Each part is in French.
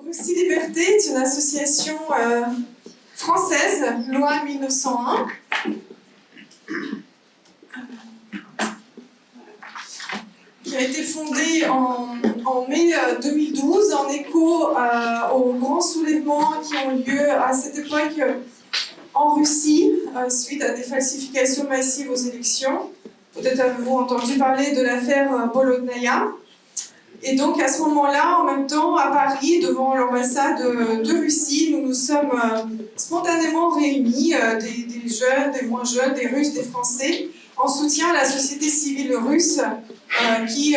Russie Liberté est une association française, loi 1901, qui a été fondée en mai 2012 en écho aux grands soulèvements qui ont lieu à cette époque en Russie suite à des falsifications massives aux élections. Peut-être avez-vous entendu parler de l'affaire Bolotnaya. Et donc à ce moment-là, en même temps, à Paris, devant l'ambassade de Russie, nous nous sommes spontanément réunis, des jeunes, des moins jeunes, des Russes, des Français, en soutien à la société civile russe qui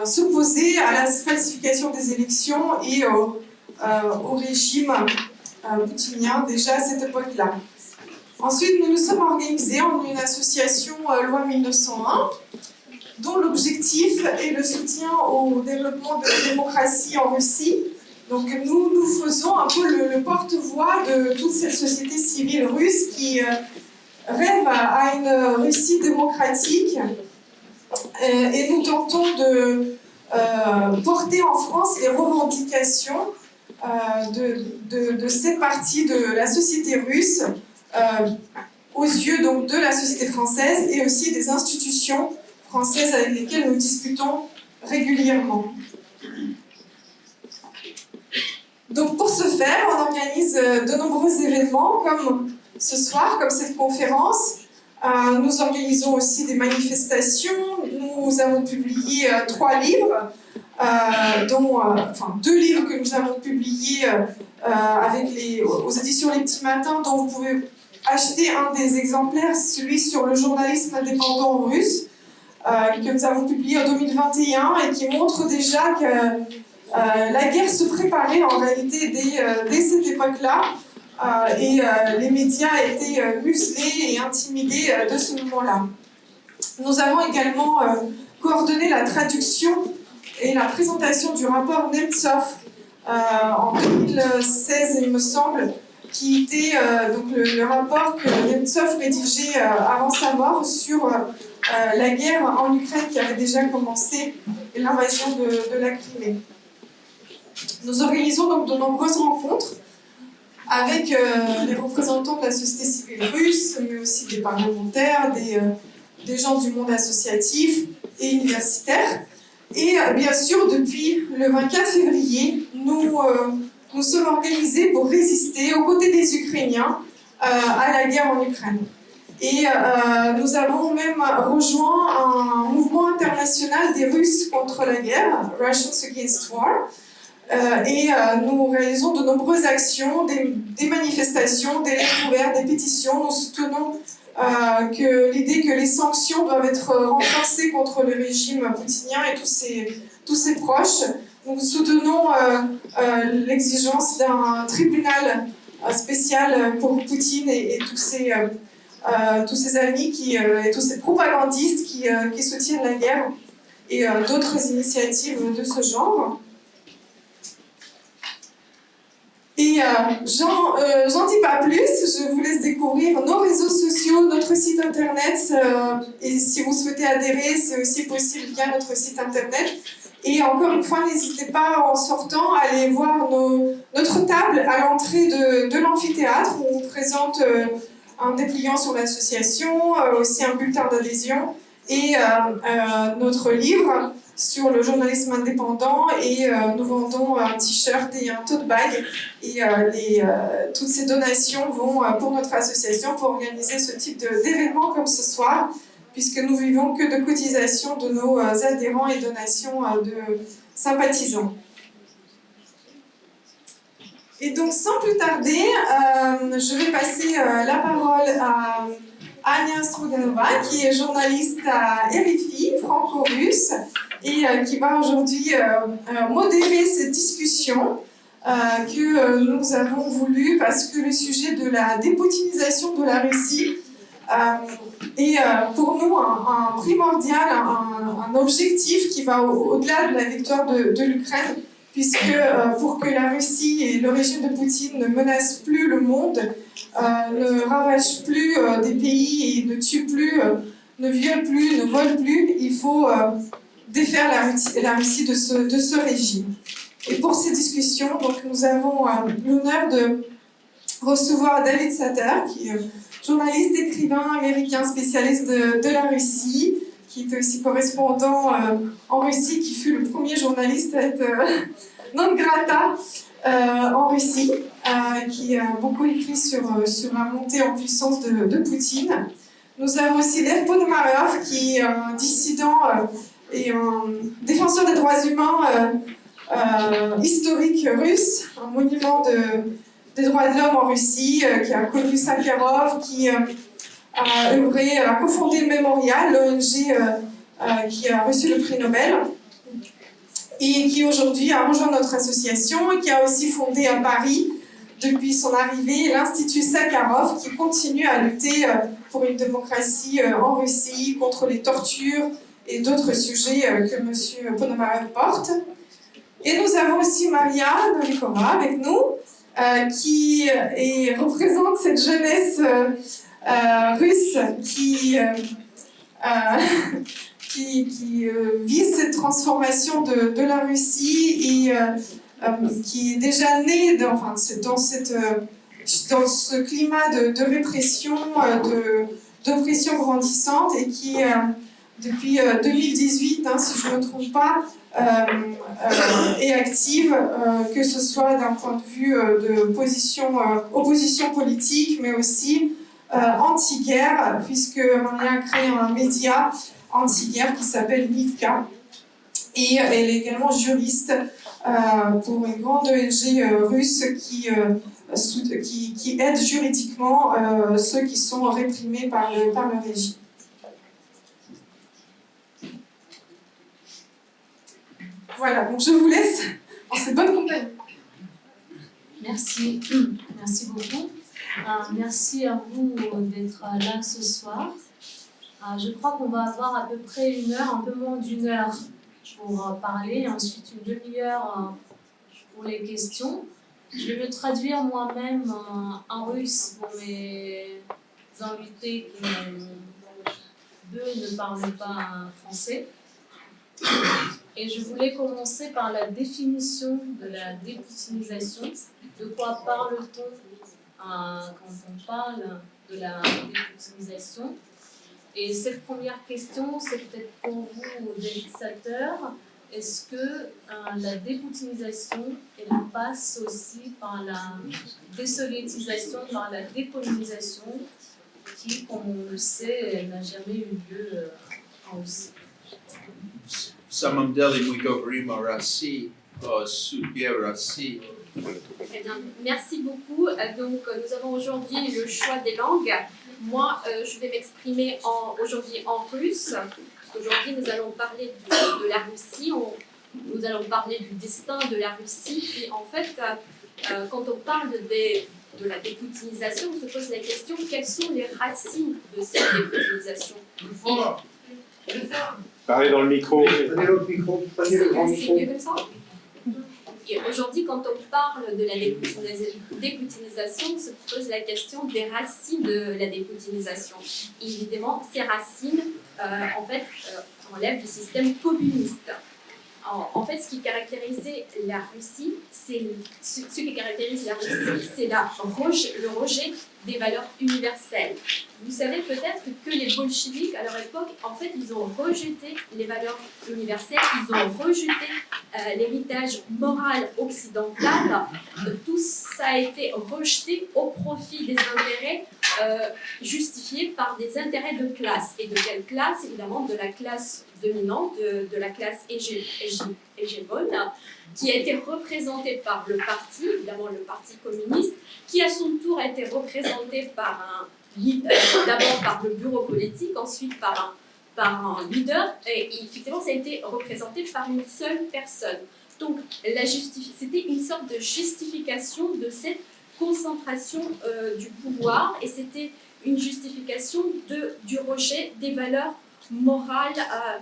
s'opposait à la falsification des élections et au régime poutinien déjà à cette époque-là. Ensuite, nous nous sommes organisés en une association loi 1901, dont l'objectif est le soutien au développement de la démocratie en Russie. Donc nous faisons un peu le porte-voix de toute cette société civile russe qui rêve à une Russie démocratique et nous tentons de porter en France les revendications de cette partie de la société russe aux yeux donc de la société française et aussi des institutions françaises avec lesquelles nous discutons régulièrement. Donc pour ce faire, on organise de nombreux événements comme ce soir, comme cette conférence. Nous organisons aussi des manifestations. Nous avons publié 3 livres, dont 2 livres que nous avons publiés aux éditions Les Petits Matins, dont vous pouvez acheter un des exemplaires, celui sur le journalisme indépendant russe, que nous avons publié en 2021 et qui montre déjà que la guerre se préparait en réalité dès cette époque-là et les médias étaient muselés et intimidés de ce moment-là. Nous avons également coordonné la traduction et la présentation du rapport Nemtsov en 2016, il me semble, qui était donc le rapport que Nemtsov rédigeait avant sa mort sur la guerre en Ukraine qui avait déjà commencé et l'invasion de la Crimée. Nous organisons donc de nombreuses rencontres avec les représentants de la société civile russe, mais aussi des parlementaires, des gens du monde associatif et universitaire. Et bien sûr, depuis le 24 février, nous sommes organisés pour résister aux côtés des Ukrainiens à la guerre en Ukraine. Et nous avons même rejoint un mouvement international des Russes contre la guerre, Russians Against War, et nous réalisons de nombreuses actions, des manifestations, des lettres ouvertes, des pétitions. Nous soutenons l'idée que les sanctions doivent être renforcées contre le régime poutinien et tous ses proches. Nous soutenons l'exigence d'un tribunal spécial pour Poutine et tous ses amis et tous ces propagandistes qui soutiennent la guerre et d'autres initiatives de ce genre. Et j'en dis pas plus, je vous laisse découvrir nos réseaux sociaux, notre site internet, et si vous souhaitez adhérer, c'est aussi possible via notre site internet. Et encore une fois, n'hésitez pas en sortant à aller voir notre table à l'entrée de l'amphithéâtre où on présente un dépliant sur l'association, aussi un bulletin d'adhésion et notre livre sur le journalisme indépendant et nous vendons un t-shirt et un tote bag et toutes ces donations vont pour notre association pour organiser ce type d'événement comme ce soir puisque nous vivons que de cotisations de nos adhérents et donations de sympathisants. Et donc sans plus tarder, je vais passer la parole à Ania Stroganova, qui est journaliste à RFI, franco-russe, et qui va aujourd'hui modérer cette discussion que nous avons voulu parce que le sujet de la dépoutinisation de la Russie est pour nous un primordial, un objectif qui va au-delà de la victoire de l'Ukraine, puisque pour que la Russie et le régime de Poutine ne menacent plus le monde, ne ravagent plus des pays et ne tuent plus, ne violent plus, ne volent plus, il faut défaire la Russie de ce régime. Et pour ces discussions, donc, nous avons l'honneur de recevoir David Satter, qui est journaliste, écrivain américain spécialiste de la Russie, qui est aussi correspondant en Russie, qui fut le premier journaliste à être non grata en Russie, qui a beaucoup écrit sur la montée en puissance de Poutine. Nous avons aussi Lev Ponomarev, qui est un dissident et un défenseur des droits humains historique russe, un monument des droits de l'homme en Russie, qui a connu Sakharov, qui a cofondé Memorial, l'ONG qui a reçu le prix Nobel, et qui aujourd'hui a rejoint notre association et qui a aussi fondé à Paris, depuis son arrivée, l'Institut Sakharov, qui continue à lutter pour une démocratie en Russie, contre les tortures et d'autres sujets que M. Ponomarev porte. Et nous avons aussi Maria Novikova avec nous, qui représente cette jeunesse russe qui vise cette transformation de la Russie et qui est déjà née dans ce climat de répression, d'oppression grandissante et qui, depuis 2018, si je ne me trompe pas, est active, que ce soit d'un point de vue de opposition politique, mais aussi anti-guerre, puisque Maria a créé un média anti-guerre qui s'appelle Nivka. Et elle est également juriste pour une grande ONG russe qui aide juridiquement ceux qui sont réprimés par le régime. Voilà, donc je vous laisse en cette bonne compagnie. Merci, merci beaucoup. Merci à vous d'être là ce soir. Je crois qu'on va avoir à peu près une heure, un peu moins d'une heure pour parler, et ensuite une demi-heure pour les questions. Je vais me traduire moi-même en russe pour mes invités qui, ne parlent pas français. Et je voulais commencer par la définition de la dépoutinisation. De quoi parle-t-on quand on parle de la dépoutinisation? Et cette première question, c'est peut-être pour vous, législateurs. Est-ce que la dépoutinisation, elle passe aussi par la désoviétisation, par la décolonisation, qui, comme on le sait, n'a jamais eu lieu en Russie? Самом деле мы говорим о России, о судьбе России. Eh bien, merci beaucoup. Donc, nous avons aujourd'hui le choix des langues. Moi, je vais m'exprimer aujourd'hui en russe. Aujourd'hui, nous allons parler de la Russie. Nous allons parler du destin de la Russie. Et en fait, quand on parle de la dépoutinisation, on se pose la question, quelles sont les racines de cette dépoutinisation? Parlez dans le micro. Prenez l'autre micro, prenez le grand C'est micro. mieux comme ça? Et aujourd'hui, quand on parle de la dépoutinisation, on se pose la question des racines de la dépoutinisation. Et évidemment, ces racines, enlèvent du système communiste. En fait, ce qui caractérisait la Russie, c'est le rejet des valeurs universelles. Vous savez peut-être que les bolcheviks, à leur époque, en fait, ils ont rejeté les valeurs universelles, ils ont rejeté l'héritage moral occidental. Tout ça a été rejeté au profit des intérêts justifiés par des intérêts de classe. Et de quelle classe? Évidemment, de la classe dominante, de la classe hégémone, qui a été représentée par le parti, évidemment le parti communiste, qui à son tour a été représenté par d'abord par le bureau politique, ensuite par un leader, et effectivement ça a été représenté par une seule personne. Donc c'était une sorte de justification de cette concentration du pouvoir, et c'était une justification du rejet des valeurs morales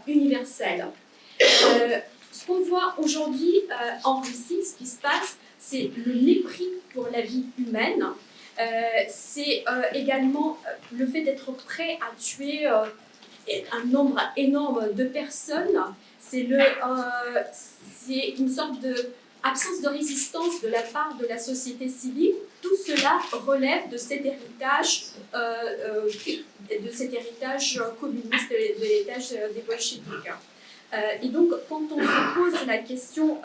universelles. Ce qu'on voit aujourd'hui en Russie, ce qui se passe, c'est le mépris pour la vie humaine. C'est également le fait d'être prêt à tuer un nombre énorme de personnes. C'est une sorte de absence de résistance de la part de la société civile, tout cela relève de cet héritage, communiste, de l'héritage des bolcheviks. Et donc, quand on se pose la question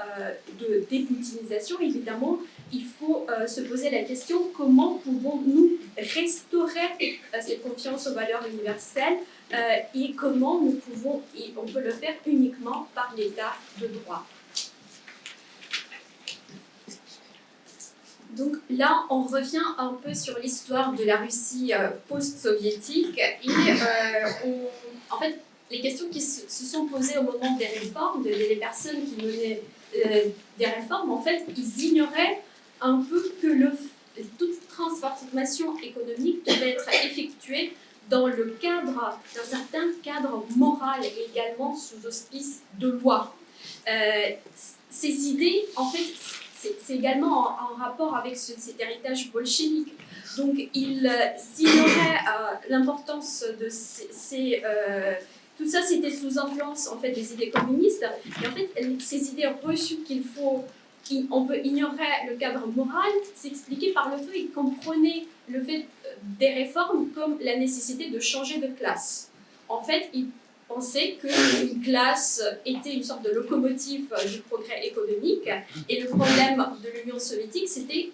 de dépoutinisation, évidemment, il faut se poser la question comment pouvons-nous restaurer cette confiance aux valeurs universelles et comment on peut le faire uniquement par l'état de droit. Donc là, on revient un peu sur l'histoire de la Russie post-soviétique et en fait, les questions qui se sont posées au moment des réformes, les personnes qui menaient des réformes, en fait, ils ignoraient un peu que toute transformation économique devait être effectuée dans le cadre, d'un certain cadre moral et également sous auspice de loi. Ces idées, en fait, c'est également en rapport avec cet héritage bolchevique. Donc, ils ignoraient l'importance de tout ça, c'était sous influence en fait des idées communistes. Et en fait, ces idées reçues on peut ignorer le cadre moral, s'expliquait par le fait qu'ils comprenaient le fait des réformes comme la nécessité de changer de classe. En fait, ils pensaient qu'une classe était une sorte de locomotive du progrès économique et le problème de l'Union soviétique, c'était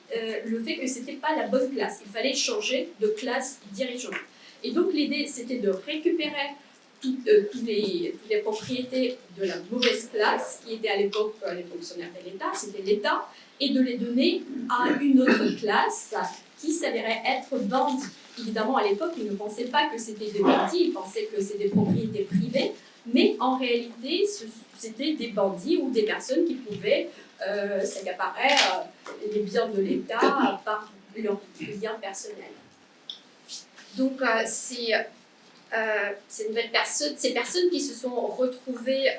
le fait que ce n'était pas la bonne classe. Il fallait changer de classe dirigeante. Et donc l'idée, c'était de récupérer toutes les propriétés de la mauvaise classe, qui étaient à l'époque les fonctionnaires de l'État, c'était l'État, et de les donner à une autre classe qui s'avérait être bandit. Évidemment, à l'époque, ils ne pensaient pas que c'était des bandits, ils pensaient que c'était des propriétés privées, mais en réalité, c'était des bandits ou des personnes qui pouvaient s'accaparer les biens de l'État par leurs biens personnels. Donc, ces personnes qui se sont retrouvées,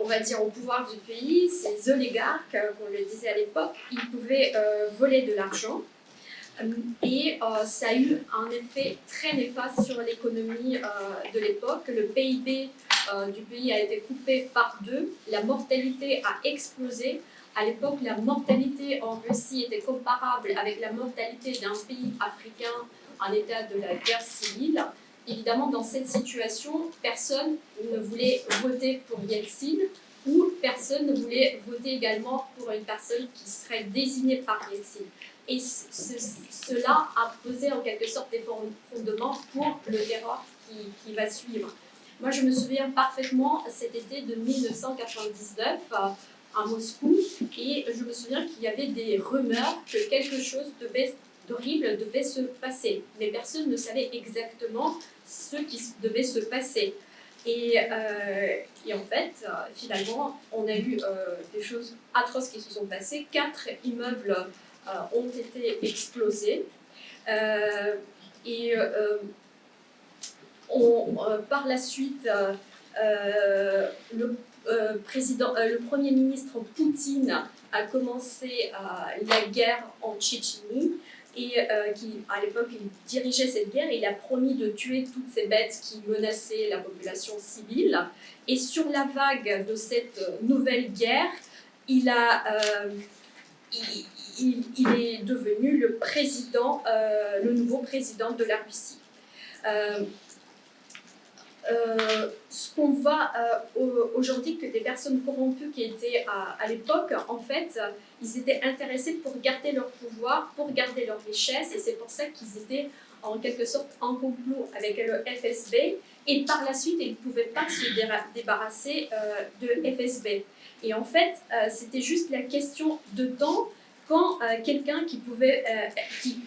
on va dire, au pouvoir du pays, ces oligarques, comme on le disait à l'époque, ils pouvaient voler de l'argent. Et ça a eu un effet très néfaste sur l'économie de l'époque. Le PIB du pays a été coupé par deux. La mortalité a explosé. À l'époque, la mortalité en Russie était comparable avec la mortalité d'un pays africain en état de la guerre civile. Évidemment, dans cette situation, personne ne voulait voter pour Yeltsin ou personne ne voulait voter également pour une personne qui serait désignée par Yeltsin. Et cela a posé en quelque sorte des fondements pour le terror qui va suivre. Moi, je me souviens parfaitement cet été de 1999 à Moscou et je me souviens qu'il y avait des rumeurs que quelque chose d'horrible devait se passer. Mais personne ne savait exactement ce qui devait se passer. Et en fait, finalement, on a eu des choses atroces qui se sont passées. 4 immeubles ont été explosés. Par la suite, le Premier ministre Poutine a commencé la guerre en Tchétchénie et à l'époque il dirigeait cette guerre et il a promis de tuer toutes ces bêtes qui menaçaient la population civile. Et sur la vague de cette nouvelle guerre, il est devenu le nouveau président de la Russie. Ce qu'on voit aujourd'hui, que des personnes corrompues qui étaient à l'époque, en fait, ils étaient intéressés pour garder leur pouvoir, pour garder leur richesse, et c'est pour ça qu'ils étaient en quelque sorte en complot avec le FSB, et par la suite, ils ne pouvaient pas se débarrasser de FSB. Et en fait, c'était juste la question de temps quand quelqu'un qui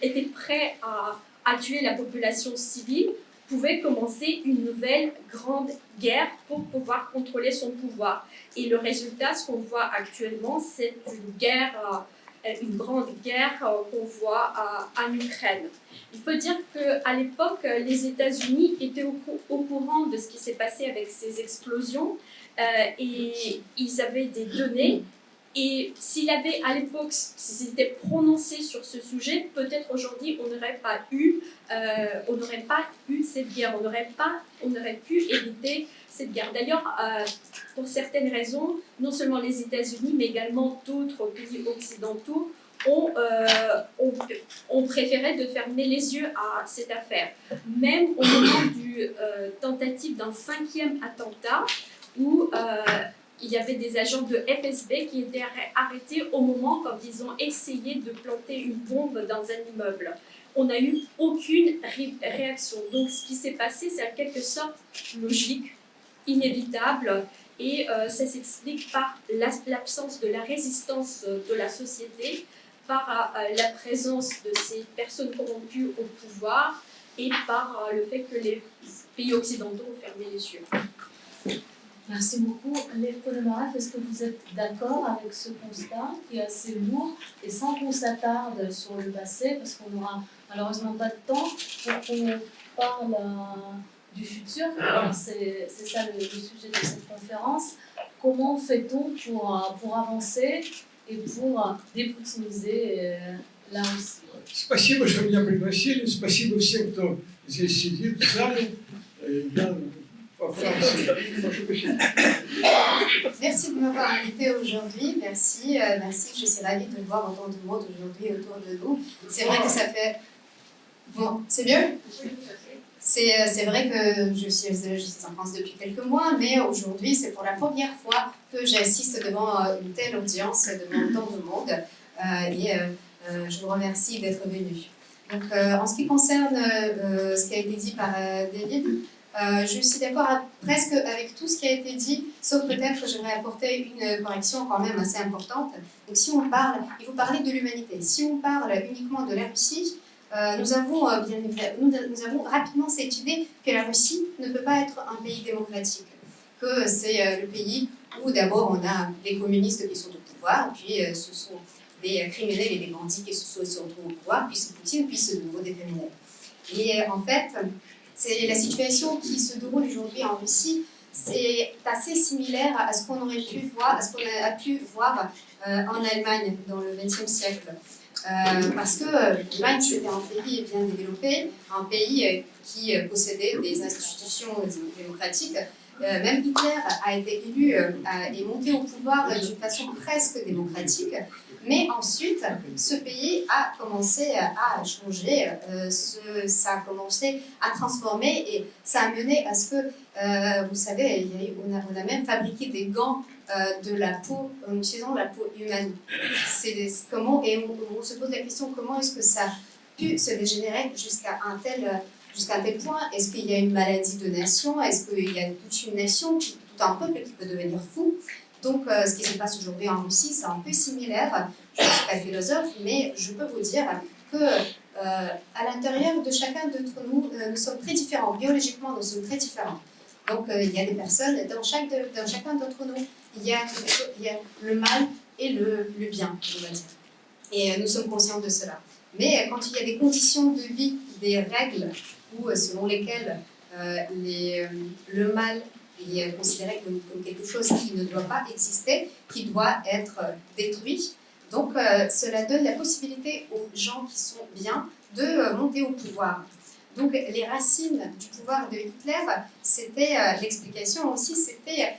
était prêt à tuer la population civile pouvait commencer une nouvelle grande guerre pour pouvoir contrôler son pouvoir. Et le résultat, ce qu'on voit actuellement, c'est une grande guerre qu'on voit en Ukraine. Il faut dire qu'à l'époque, les États-Unis étaient au courant de ce qui s'est passé avec ces explosions et ils avaient des données. Et s'il avait à l'époque, s'il s'était prononcé sur ce sujet, peut-être aujourd'hui on n'aurait pas eu cette guerre, on n'aurait pu éviter cette guerre. D'ailleurs, pour certaines raisons, non seulement les États-Unis, mais également d'autres pays occidentaux ont préféré de fermer les yeux à cette affaire. Même au moment du tentative d'un 5e attentat, où il y avait des agents de FSB qui étaient arrêtés au moment quand ils ont essayé de planter une bombe dans un immeuble. On n'a eu aucune réaction. Donc ce qui s'est passé, c'est en quelque sorte logique, inévitable, et ça s'explique par l'absence de la résistance de la société, par la présence de ces personnes corrompues au pouvoir et par le fait que les pays occidentaux ont fermé les yeux. Merci beaucoup. Lév Ponomarev, est-ce que vous êtes d'accord avec ce constat qui est assez lourd et sans qu'on s'attarde sur le passé, parce qu'on n'aura malheureusement pas de temps pour qu'on parle du futur, c'est ça le sujet de cette conférence. Comment fait-on pour avancer et pour dépoutiniser là aussi? Спасибо, что меня пригласили. Спасибо всем, кто здесь сидит в зале. Я по Франции. Прошу прощения. Merci de m'avoir invité aujourd'hui. Merci. Je suis ravie de voir autant de monde aujourd'hui autour de nous. C'est vrai que ça fait. Bon, c'est mieux? C'est vrai que je suis en France depuis quelques mois, mais aujourd'hui, c'est pour la première fois que j'assiste devant une telle audience, devant tant de monde. Je vous remercie d'être venu. Donc, en ce qui concerne ce qui a été dit par David, je suis d'accord presque avec tout ce qui a été dit, sauf peut-être que j'aimerais apporter une correction quand même assez importante. Donc, si on parle, il faut parler de l'humanité. Si on parle uniquement de la Russie, nous avons rapidement cette idée que la Russie ne peut pas être un pays démocratique, que c'est le pays où d'abord on a les communistes qui sont au pouvoir, puis ce sont des criminels et des bandits qui se sont au pouvoir, puis c'est Poutine, puis c'est de nouveau des criminels. Et en fait, c'est la situation qui se déroule aujourd'hui en Russie, c'est assez similaire à ce qu'on aurait pu voir, à ce qu'on a pu voir en Allemagne dans le XXe siècle. Parce que l'Allemagne, c'était un pays bien développé, un pays qui possédait des institutions démocratiques. Même Hitler a été élu et monté au pouvoir d'une façon presque démocratique. Mais ensuite, ce pays a commencé à changer, ça a commencé à transformer et ça a mené à ce que, vous savez, on a même fabriqué des gants de la peau, en utilisant la peau humaine. Et on se pose la question, comment est-ce que ça a pu se dégénérer jusqu'à un tel point? Est-ce qu'il y a une maladie de nation? Est-ce qu'il y a toute une nation, tout un peuple qui peut devenir fou? Donc, ce qui se passe aujourd'hui en Russie, c'est un peu similaire. Je ne suis pas philosophe, mais je peux vous dire que à l'intérieur de chacun d'entre nous, nous sommes très différents. Biologiquement, nous sommes très différents. Donc, il y a des personnes, dans chacun d'entre nous, il y a le mal et le bien, on va dire. Et nous sommes conscients de cela. Mais quand il y a des conditions de vie, des règles, selon lesquelles le mal est considéré comme quelque chose qui ne doit pas exister, qui doit être détruit. Donc, cela donne la possibilité aux gens qui sont bien de monter au pouvoir. Donc, les racines du pouvoir de Hitler, c'était l'explication aussi, c'était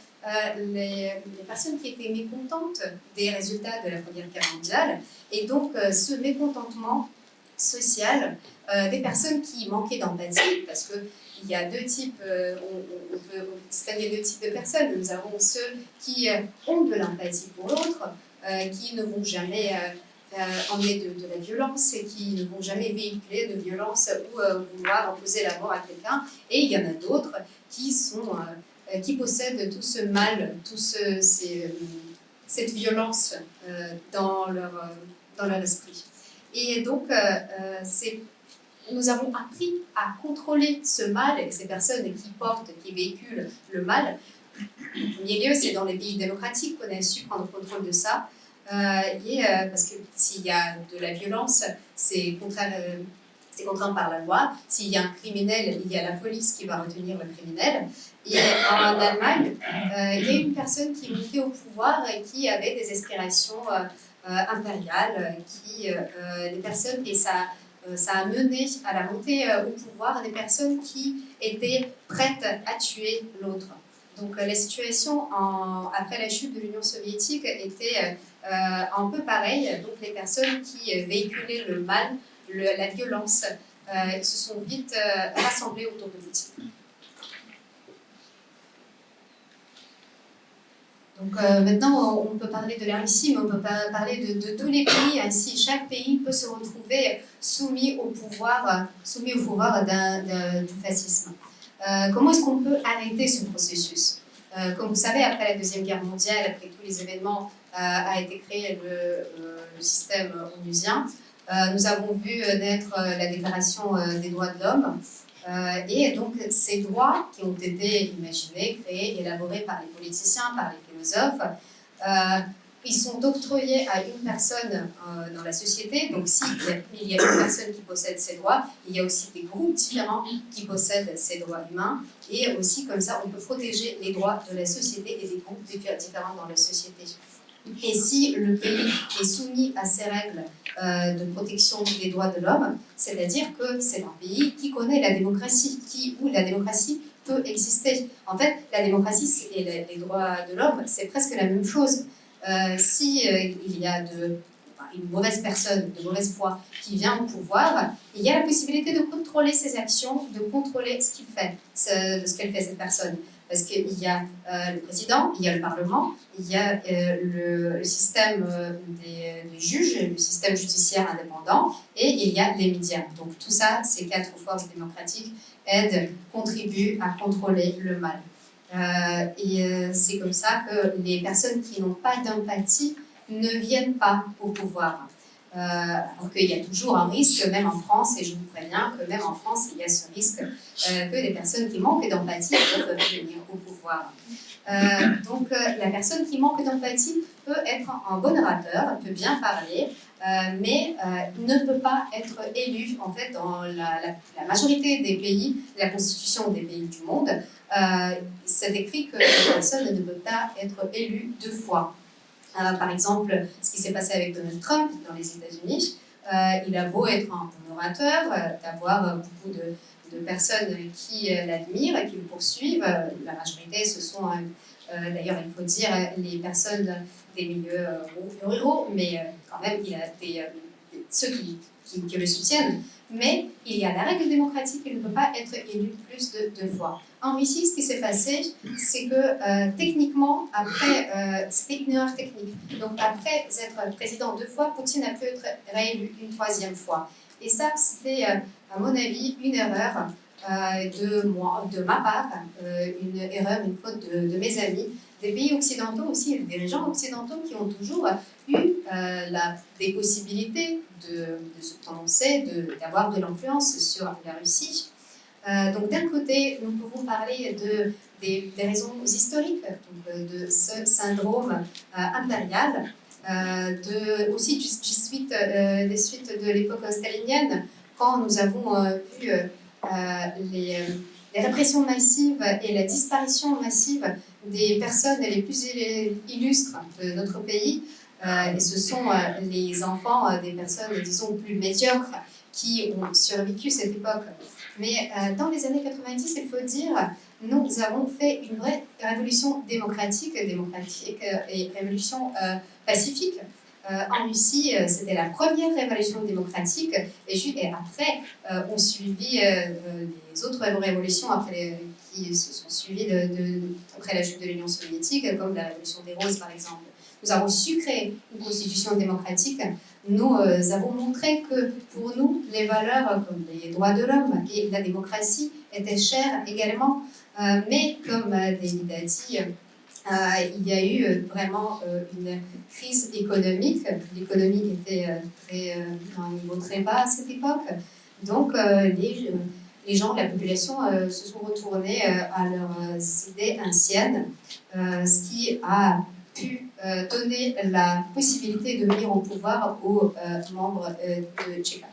les personnes qui étaient mécontentes des résultats de la Première Guerre mondiale. Et donc, ce mécontentement social, des personnes qui manquaient d'empathie, parce que il y a deux types, on peut distinguer deux types de personnes. Nous avons ceux qui ont de l'empathie pour l'autre, qui ne vont jamais emmener de la violence et qui ne vont jamais véhiculer de violence ou vouloir imposer la mort à quelqu'un. Et il y en a d'autres qui possèdent tout ce mal, cette violence dans leur esprit. Et donc, nous avons appris à contrôler ce mal et ces personnes qui véhiculent le mal. En premier lieu, c'est dans les pays démocratiques qu'on a su prendre contrôle de ça. Parce que s'il y a de la violence, c'est contraire, c'est contraint par la loi. S'il y a un criminel, il y a la police qui va retenir le criminel. Et en Allemagne, il y a une personne qui est montée au pouvoir et qui avait des aspirations impériales, des personnes, et ça a mené à la montée au pouvoir des personnes qui étaient prêtes à tuer l'autre. Donc la situation après la chute de l'Union soviétique était un peu pareille. Donc les personnes qui véhiculaient le mal, la violence, se sont vite rassemblées autour de Poutine. Donc maintenant, on peut parler de la Russie, mais on peut parler de tous les pays. Ainsi, chaque pays peut se retrouver soumis au pouvoir du fascisme. Comment est-ce qu'on peut arrêter ce processus? Comme vous savez, après la Deuxième Guerre mondiale, après tous les événements, a été créé le système onusien. Nous avons vu naître la Déclaration des droits de l'homme. Et donc, ces droits qui ont été imaginés, créés, élaborés par les politiciens, par les philosophes, ils sont octroyés à une personne dans la société. Donc, s'il y a une personne qui possède ces droits, il y a aussi des groupes différents qui possèdent ces droits humains. Et aussi, comme ça, on peut protéger les droits de la société et des groupes différents dans la société. Et si le pays est soumis à ces règles de protection des droits de l'homme, c'est-à-dire que c'est un pays qui connaît la démocratie, où la démocratie peut exister. En fait, la démocratie et les droits de l'homme, c'est presque la même chose. Si il y a une mauvaise personne, de mauvaise foi, qui vient au pouvoir, il y a la possibilité de contrôler ses actions, de contrôler ce qu'il fait, ce qu'elle fait cette personne. Parce qu'il y a le président, il y a le Parlement, il y a le système des juges, le système judiciaire indépendant, et il y a les médias. Donc tout ça, ces 4 forces démocratiques contribuent à contrôler le mal. C'est comme ça que les personnes qui n'ont pas d'empathie ne viennent pas au pouvoir. Alors qu'il y a toujours un risque, même en France, et je vous préviens que même en France, il y a ce risque que les personnes qui manquent d'empathie peuvent venir au pouvoir. Donc la personne qui manque d'empathie peut être un bon orateur, peut bien parler, mais ne peut pas être élue. En fait, dans la majorité des pays, la constitution des pays du monde, c'est écrit que la personne ne peut pas être élue 2 fois. Par exemple, ce qui s'est passé avec Donald Trump dans les États-Unis, il a beau être un bon orateur, d'avoir beaucoup de personnes qui l'admirent et qui le poursuivent. La majorité, ce sont, d'ailleurs, il faut dire, les personnes des milieux ruraux, mais quand même, il a ceux qui le soutiennent. Mais il y a la règle démocratique, il ne peut pas être élu plus de 2 fois. En Russie, ce qui s'est passé, c'est que techniquement, après, c'était une erreur technique. Donc après être président 2 fois, Poutine a pu être réélu une 3e fois. Et ça, c'était, à mon avis, une erreur de ma part, une erreur, une faute de mes amis, des pays occidentaux aussi, des dirigeants occidentaux qui ont toujours eu des possibilités de se prononcer, d'avoir de l'influence sur la Russie. Donc d'un côté, nous pouvons parler des raisons historiques, donc, de ce syndrome impérial, aussi des suites de l'époque stalinienne, quand nous avons vu les répressions massives et la disparition massive des personnes les plus illustres de notre pays. Et ce sont les enfants des personnes, disons, plus médiocres qui ont survécu cette époque. Mais dans les années 90, il faut dire, nous avons fait une vraie révolution démocratique et révolution pacifique. En Russie, c'était la première révolution démocratique, et après, ont suivi les autres révolutions qui se sont suivies après la chute de l'Union soviétique, comme la révolution des roses, par exemple. Nous avons su créer une constitution démocratique. Nous avons montré que pour nous, les valeurs comme les droits de l'homme et la démocratie étaient chères également. Mais comme David a dit, il y a eu vraiment une crise économique. L'économie était à un niveau très bas à cette époque. Donc les gens, la population se sont retournés à leurs idées anciennes, ce qui a pu donner la possibilité de venir au pouvoir aux membres de Tchéka.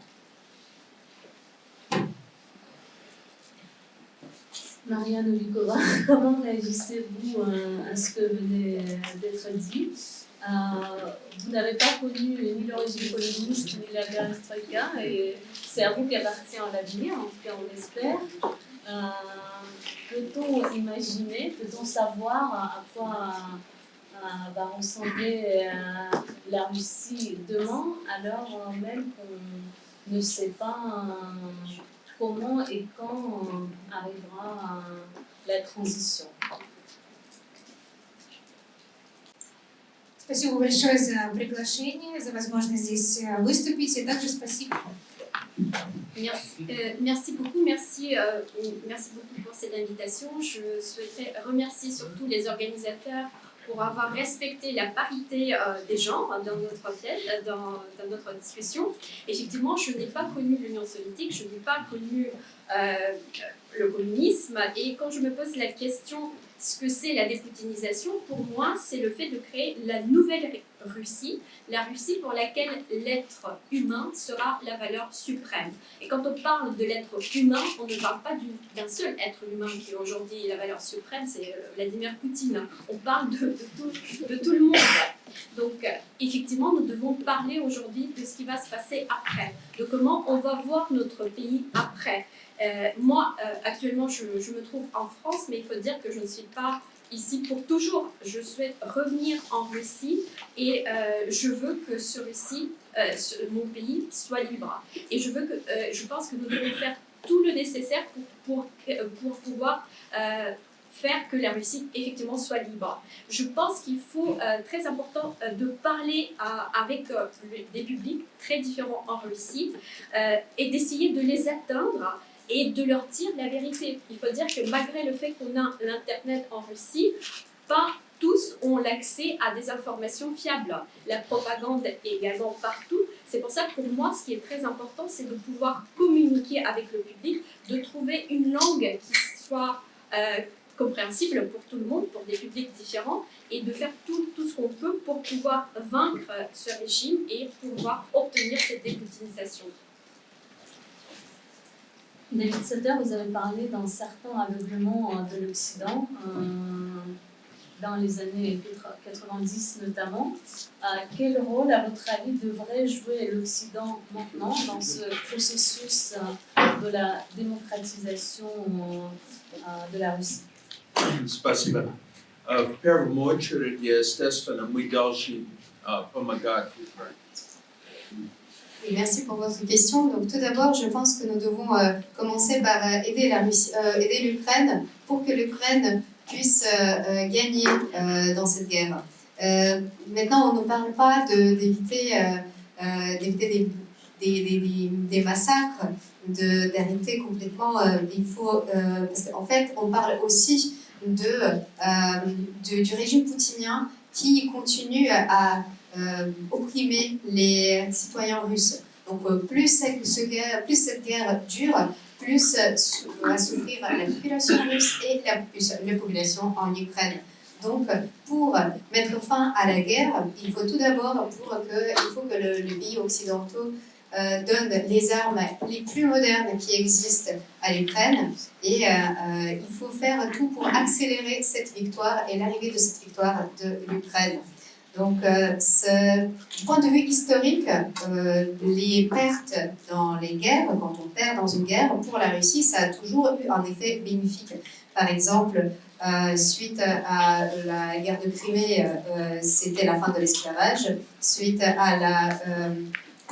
Maria Novikova, comment réagissez-vous à ce que venait d'être dit? Vous n'avez pas connu ni l'origine communiste ni la perestroïka, et c'est à vous qu'appartient l'avenir, en tout cas on l'espère. Peut-on imaginer, peut-on savoir à quoi va ressembler la Russie demain, alors même qu'on ne sait pas comment et quand arrivera la transition? Спасибо большое за приглашение, за возможность здесь выступить, и также спасибо. Merci beaucoup, merci beaucoup pour cette invitation. Je souhaiterais remercier surtout les organisateurs pour avoir respecté la parité des genres dans notre discussion. Effectivement, je n'ai pas connu l'Union soviétique, je n'ai pas connu le communisme, et quand je me pose la question ce que c'est la dépoutinisation, pour moi, c'est le fait de créer la nouvelle Russie, la Russie pour laquelle l'être humain sera la valeur suprême. Et quand on parle de l'être humain, on ne parle pas d'un seul être humain qui aujourd'hui est la valeur suprême, c'est Vladimir Poutine. On parle de tout le monde. Donc, effectivement, nous devons parler aujourd'hui de ce qui va se passer après, de comment on va voir notre pays après. Moi, actuellement, je me trouve en France, mais il faut dire que je ne suis pas ici pour toujours. Je souhaite revenir en Russie et je veux que mon pays soit libre. Et je pense que nous devons faire tout le nécessaire pour pouvoir faire que la Russie effectivement soit libre. Je pense qu'il faut, très important, de parler avec des publics très différents en Russie et d'essayer de les atteindre et de leur dire la vérité. Il faut dire que malgré le fait qu'on a l'Internet en Russie, pas tous ont l'accès à des informations fiables. La propagande est également partout. C'est pour ça que pour moi, ce qui est très important, c'est de pouvoir communiquer avec le public, de trouver une langue qui soit compréhensible pour tout le monde, pour des publics différents, et de faire tout ce qu'on peut pour pouvoir vaincre ce régime et pouvoir obtenir cette dépoutinisation. David Sutter, vous avez parlé d'un certain aveuglement de l'Occident dans les années 90 notamment. Quel rôle, à votre avis, devrait jouer l'Occident maintenant dans ce processus de la démocratisation de la Russie? Спасибо. В первую очередь, естественно, мы должны помогать Украине. Merci pour votre question. Donc, tout d'abord, je pense que nous devons commencer par aider l'Ukraine pour que l'Ukraine puisse gagner dans cette guerre. Maintenant, on ne parle pas d'éviter des massacres, d'arrêter complètement. Il faut, parce qu'en fait, on parle aussi du régime poutinien qui continue à opprimer les citoyens russes. Donc plus cette guerre dure, plus va souffrir la population russe et la population en Ukraine. Donc pour mettre fin à la guerre, il faut tout d'abord que les pays occidentaux donnent les armes les plus modernes qui existent à l'Ukraine, et il faut faire tout pour accélérer cette victoire et l'arrivée de cette victoire de l'Ukraine. Donc, du point de vue historique, les pertes dans les guerres, quand on perd dans une guerre, pour la Russie, ça a toujours eu un effet bénéfique. Par exemple, suite à la guerre de Crimée, c'était la fin de l'esclavage. Suite à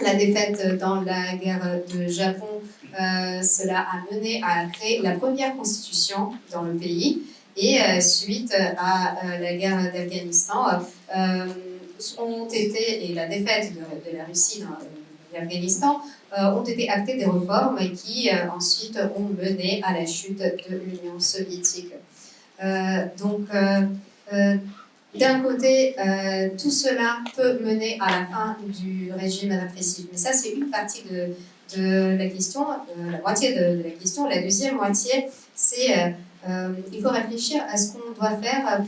la défaite dans la guerre de Japon, cela a mené à créer la première constitution dans le pays. Et suite à la guerre d'Afghanistan, et la défaite de la Russie dans l'Afghanistan, ont été actées des réformes qui ensuite ont mené à la chute de l'Union soviétique. Donc, d'un côté, tout cela peut mener à la fin du régime répressif. Mais ça, c'est une partie de la question, la moitié de la question. La deuxième moitié, c'est il faut réfléchir à ce qu'on doit faire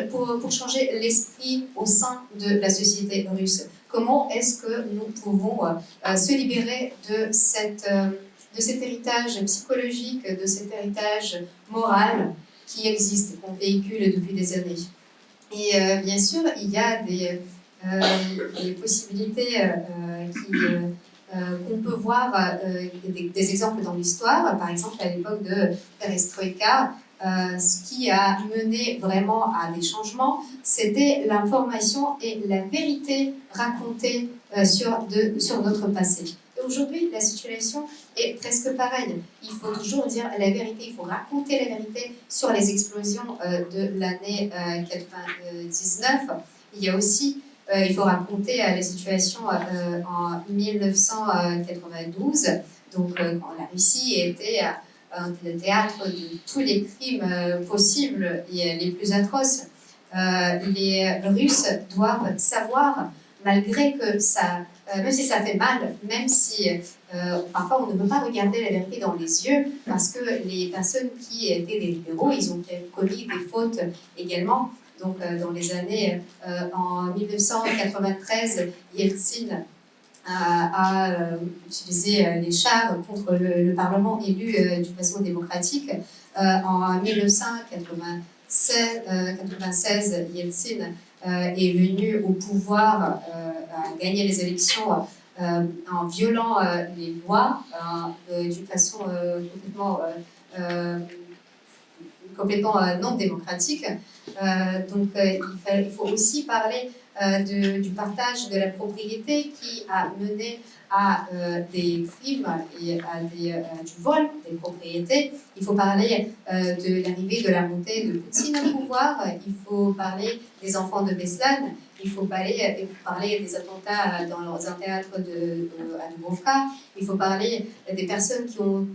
pour changer l'esprit au sein de la société russe. Comment est-ce que nous pouvons se libérer de cette de cet héritage psychologique, de cet héritage moral qui existe, qu'on véhicule depuis des années. Et bien sûr, il y a des possibilités qu'on peut voir, des exemples dans l'histoire. Par exemple, à l'époque de Perestroïka, ce qui a mené vraiment à des changements, c'était l'information et la vérité racontée sur notre passé. Et aujourd'hui, la situation est presque pareille. Il faut toujours dire la vérité, il faut raconter la vérité sur les explosions de l'année 99. Il y a aussi, il faut raconter la situation en 1992, donc quand la Russie était le théâtre de tous les crimes possibles et les plus atroces. Les Russes doivent savoir, malgré que ça, même si ça fait mal, même si parfois on ne peut pas regarder la vérité dans les yeux, parce que les personnes qui étaient des héros, ils ont commis des fautes également. Donc dans les années, en 1993, Yeltsin a utilisé les chars contre le Parlement élu d'une façon démocratique. En 1996, Yeltsin est venu au pouvoir, a gagné les élections en violant les lois d'une façon complètement non démocratique. Donc il faut aussi parler du partage de la propriété qui a mené à des crimes et à du vol des propriétés. Il faut parler de l'arrivée de la montée de Poutine au pouvoir. Il faut parler des enfants de Beslan. Il faut parler des attentats dans un théâtre à Dubrovka. Il faut parler des personnes qui ont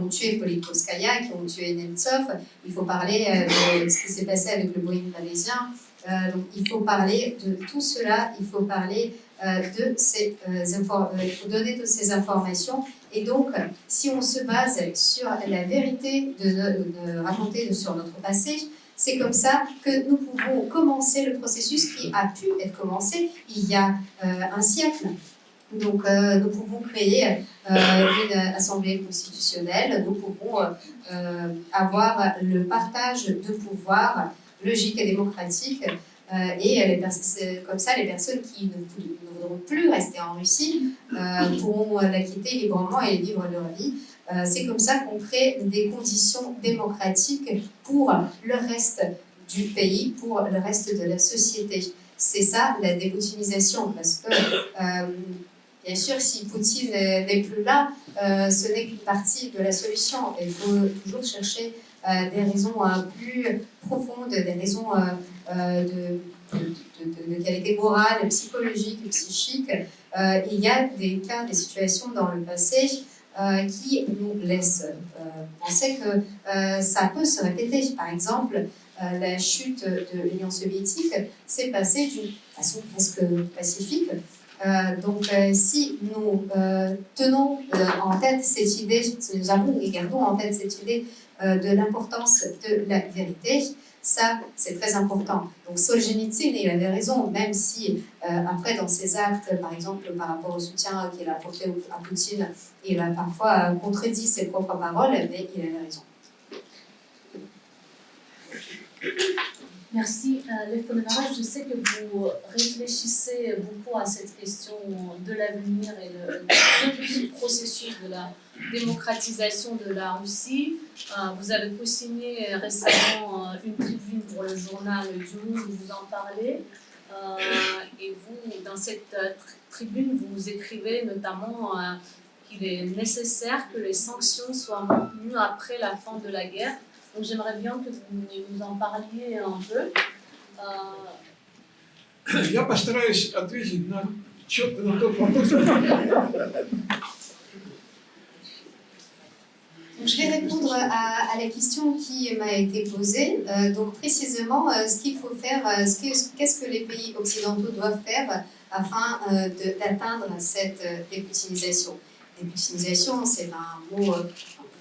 tué Politkovskaya, qui ont tué Nemtsov. Il faut parler de ce qui s'est passé avec le Boeing malaisien. Donc, il faut parler de tout cela, il faut parler il faut donner toutes ces informations. Et donc, si on se base sur la vérité de raconter sur notre passé, c'est comme ça que nous pouvons commencer le processus qui a pu être commencé il y a un siècle. Donc, nous pouvons créer une assemblée constitutionnelle, nous pouvons avoir le partage de pouvoir logique et démocratique, et comme ça, les personnes qui ne voudront plus rester en Russie pourront la quitter librement et vivre leur vie. C'est comme ça qu'on crée des conditions démocratiques pour le reste du pays, pour le reste de la société. C'est ça la dépoutinisation, parce que bien sûr, si Poutine n'est plus là, ce n'est qu'une partie de la solution. Il faut toujours chercher des raisons plus profondes, des raisons de qualité morale, psychologique, psychique. Il y a des cas, des situations dans le passé qui nous laissent penser que ça peut se répéter. Par exemple, la chute de l'Union soviétique s'est passée d'une façon presque pacifique. Donc, si nous tenons en tête cette idée, si nous avons et gardons en tête cette idée de l'importance de la vérité, ça, c'est très important. Donc, Solzhenitsyn, il avait raison, même si après, dans ses actes, par exemple, par rapport au soutien qu'il a apporté à Poutine, il a parfois contredit ses propres paroles, mais il avait raison. Merci. Lev Ponemariov, je sais que vous réfléchissez beaucoup à cette question de l'avenir et du processus de la démocratisation de la Russie. Vous avez co-signé récemment une tribune pour le journal du Monde où vous en parlez. Et vous, dans cette tribune, vous écrivez notamment qu'il est nécessaire que les sanctions soient maintenues après la fin de la guerre. Donc j'aimerais bien que vous nous en parliez un peu. Я постараюсь ответить четко на тот вопрос. Donc, je vais répondre à la question qui m'a été posée. Donc précisément, ce qu'il faut faire, qu'est-ce que les pays occidentaux doivent faire afin d'atteindre cette dépoutinisation. Dépoutinisation, c'est un mot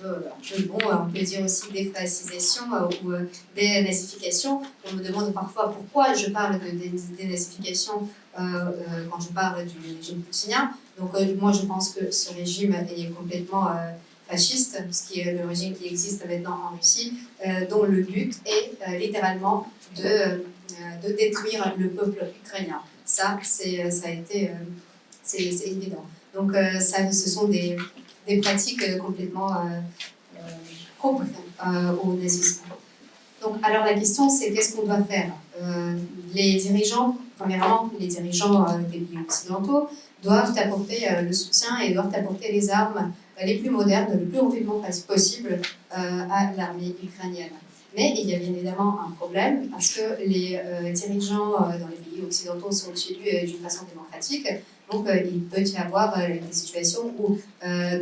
peu bon, on peut dire aussi défascisation ou dénazification. On me demande parfois pourquoi je parle de dénazification quand je parle du régime poutinien. Donc moi je pense que ce régime est complètement fasciste, ce qui est le régime qui existe maintenant en Russie, dont le but est littéralement de détruire le peuple ukrainien. Ça, c'est évident. Donc ce sont des pratiques complètement propres au nazisme. Donc, alors la question, c'est qu'est-ce qu'on doit faire? Les dirigeants, premièrement, les dirigeants des pays occidentaux doivent apporter le soutien et doivent apporter les armes les plus modernes, le plus rapidement possible à l'armée ukrainienne. Mais il y a bien évidemment un problème parce que les dirigeants dans les pays occidentaux sont élus d'une façon démocratique. Donc il peut y avoir des situations où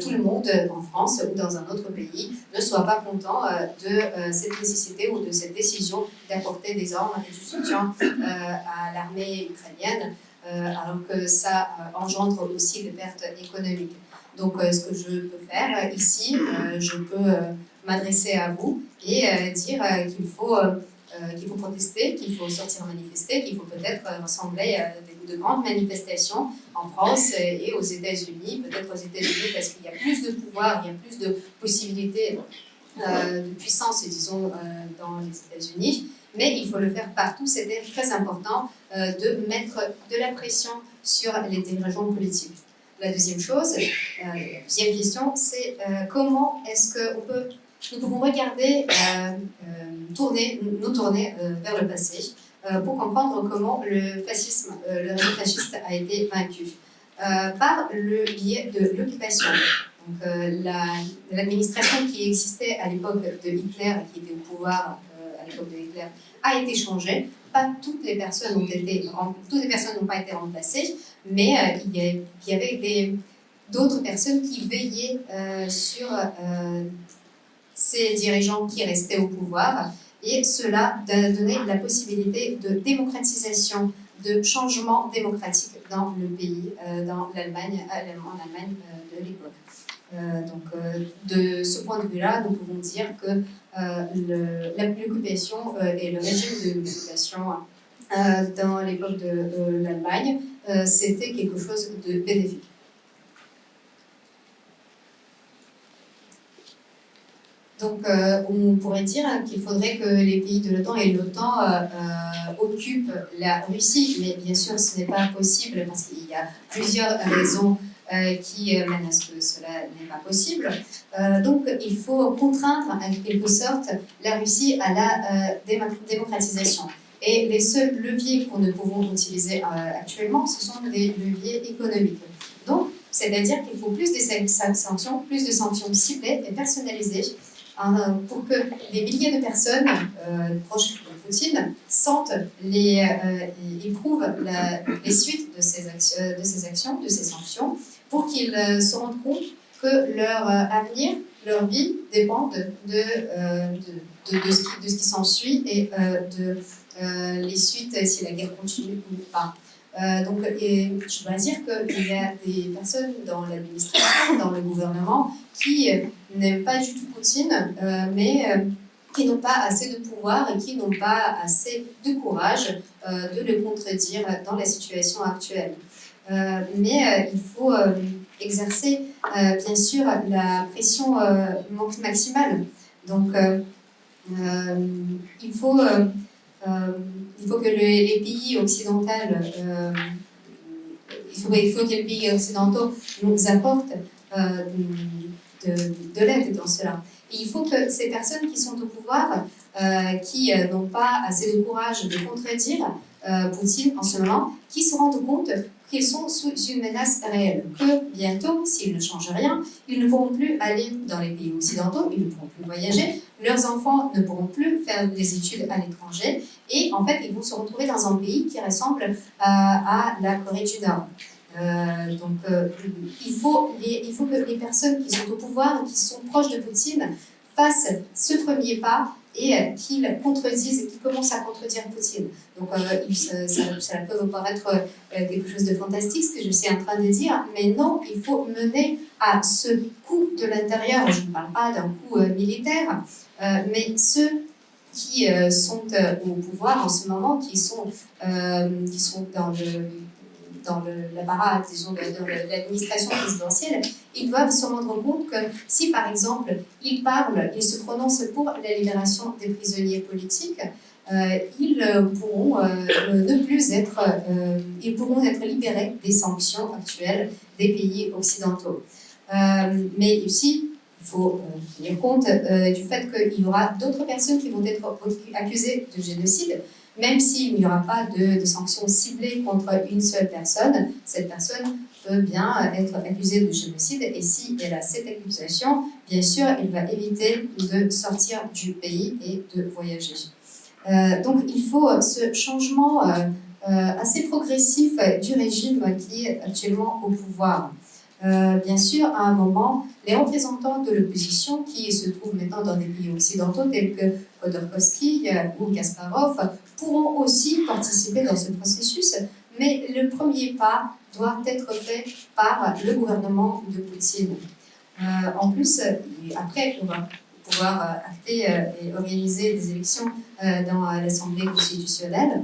tout le monde en France ou dans un autre pays ne soit pas content de cette nécessité ou de cette décision d'apporter des armes et du soutien à l'armée ukrainienne, alors que ça engendre aussi des pertes économiques. Donc ce que je peux faire ici, je peux m'adresser à vous et dire qu'il faut protester, qu'il faut sortir manifester, qu'il faut peut-être rassembler de grandes manifestations en France et aux États-Unis, peut-être aux États-Unis parce qu'il y a plus de pouvoir, il y a plus de possibilités de puissance, disons, dans les États-Unis. Mais il faut le faire partout. C'était très important de mettre de la pression sur les dirigeants politiques. La deuxième chose, la deuxième question, c'est comment est-ce que nous pouvons regarder, nous tourner vers le passé pour comprendre comment le fascisme, le régime fasciste a été vaincu par le biais de l'occupation. Donc l'administration qui existait à l'époque de Hitler, qui était au pouvoir à l'époque de Hitler, a été changée. Pas toutes les personnes n'ont pas été remplacées, mais il y avait d'autres personnes qui veillaient sur ces dirigeants qui restaient au pouvoir, et cela donnait la possibilité de démocratisation, de changement démocratique dans le pays, dans l'Allemagne, en Allemagne de l'époque. Donc, de ce point de vue-là, nous pouvons dire que l'occupation et le régime de l'occupation dans l'époque de l'Allemagne, c'était quelque chose de bénéfique. Donc, on pourrait dire qu'il faudrait que les pays de l'OTAN et l'OTAN occupent la Russie, mais bien sûr, ce n'est pas possible parce qu'il y a plusieurs raisons qui mènent à ce que cela n'est pas possible. Donc, il faut contraindre en quelque sorte la Russie à la démocratisation. Et les seuls leviers que nous pouvons utiliser actuellement, ce sont des leviers économiques. Donc, c'est-à-dire qu'il faut plus de sanctions ciblées et personnalisées pour que des milliers de personnes proches de Poutine sentent éprouvent les suites de ces actions, de ces sanctions, pour qu'ils se rendent compte que leur avenir, leur vie dépendent de ce qui s'ensuit et de les suites si la guerre continue ou pas. Donc, je dois dire qu'il y a des personnes dans l'administration, dans le gouvernement, qui n'aiment pas du tout Poutine, mais qui n'ont pas assez de pouvoir et qui n'ont pas assez de courage de le contredire dans la situation actuelle. Mais il faut exercer, bien sûr, la pression maximale. Donc, il faut que les pays occidentaux, il faut que les pays occidentaux nous apportent de l'aide dans cela. Et il faut que ces personnes qui sont au pouvoir, qui n'ont pas assez de courage de contredire Poutine en ce moment, qui se rendent compte qu'ils sont sous une menace réelle, que bientôt, s'ils ne changent rien, ils ne pourront plus aller dans les pays occidentaux, ils ne pourront plus voyager, leurs enfants ne pourront plus faire des études à l'étranger, et en fait, ils vont se retrouver dans un pays qui ressemble à la Corée du Nord. Donc, il faut que les personnes qui sont au pouvoir, qui sont proches de Poutine, fasse ce premier pas et qu'il contredise, qu'il commence à contredire Poutine. Donc cela peut vous paraître quelque chose de fantastique, ce que je suis en train de dire, mais non, il faut mener à ce coup de l'intérieur, je ne parle pas d'un coup militaire, mais ceux qui sont au pouvoir en ce moment, qui sont dans l'apparat, disons, de l'administration présidentielle, ils doivent se rendre compte que si, par exemple, ils se prononcent pour la libération des prisonniers politiques, ils pourront être libérés des sanctions actuelles des pays occidentaux. Mais aussi, il faut tenir compte du fait qu'il y aura d'autres personnes qui vont être accusées de génocide. Même s'il n'y aura pas de sanctions ciblées contre une seule personne, cette personne peut bien être accusée de génocide et si elle a cette accusation, bien sûr, elle va éviter de sortir du pays et de voyager. Donc il faut ce changement assez progressif du régime qui est actuellement au pouvoir. Bien sûr, à un moment, les représentants de l'opposition qui se trouvent maintenant dans des pays occidentaux tels que Khodorkovsky ou Kasparov pourront aussi participer dans ce processus, mais le premier pas doit être fait par le gouvernement de Poutine. En plus, après, on va pouvoir acter et organiser des élections dans l'Assemblée constitutionnelle,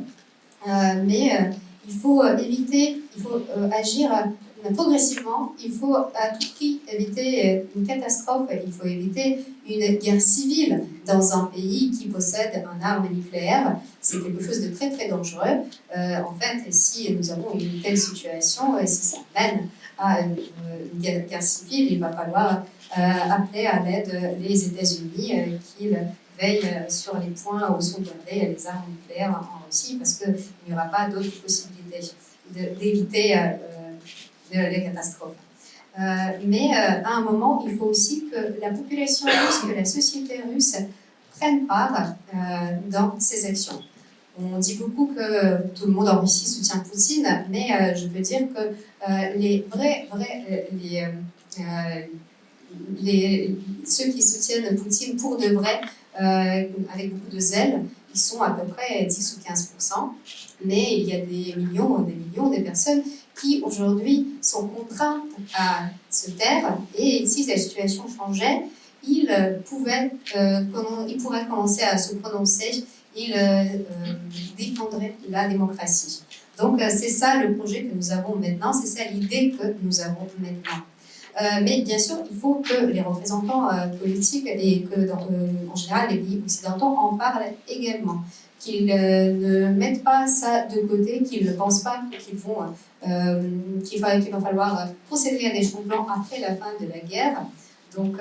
mais il faut agir progressivement, il faut à tout prix éviter une catastrophe, il faut éviter une guerre civile dans un pays qui possède une arme nucléaire. C'est quelque chose de très très dangereux. En fait, si nous avons une telle situation, et si ça mène à une guerre civile, il va falloir appeler à l'aide les États-Unis qu'ils veillent sur les points où sont gardées les armes nucléaires en Russie, parce qu'il n'y aura pas d'autre possibilité d'éviter les catastrophes. Mais à un moment, il faut aussi que la population russe, que la société russe prenne part dans ces actions. On dit beaucoup que tout le monde en Russie soutient Poutine, mais je peux dire que ceux qui soutiennent Poutine pour de vrai, avec beaucoup de zèle, ils sont à peu près 10 ou 15%, mais il y a des millions de personnes qui aujourd'hui sont contraints à se taire, et si la situation changeait, ils pourraient commencer à se prononcer, ils défendraient la démocratie. Donc c'est ça le projet que nous avons maintenant, c'est ça l'idée que nous avons maintenant. Mais bien sûr, il faut que les représentants politiques et que en général les pays occidentaux en parlent également, qu'ils ne mettent pas ça de côté, qu'ils ne pensent pas qu'il va falloir procéder à des changements après la fin de la guerre. Donc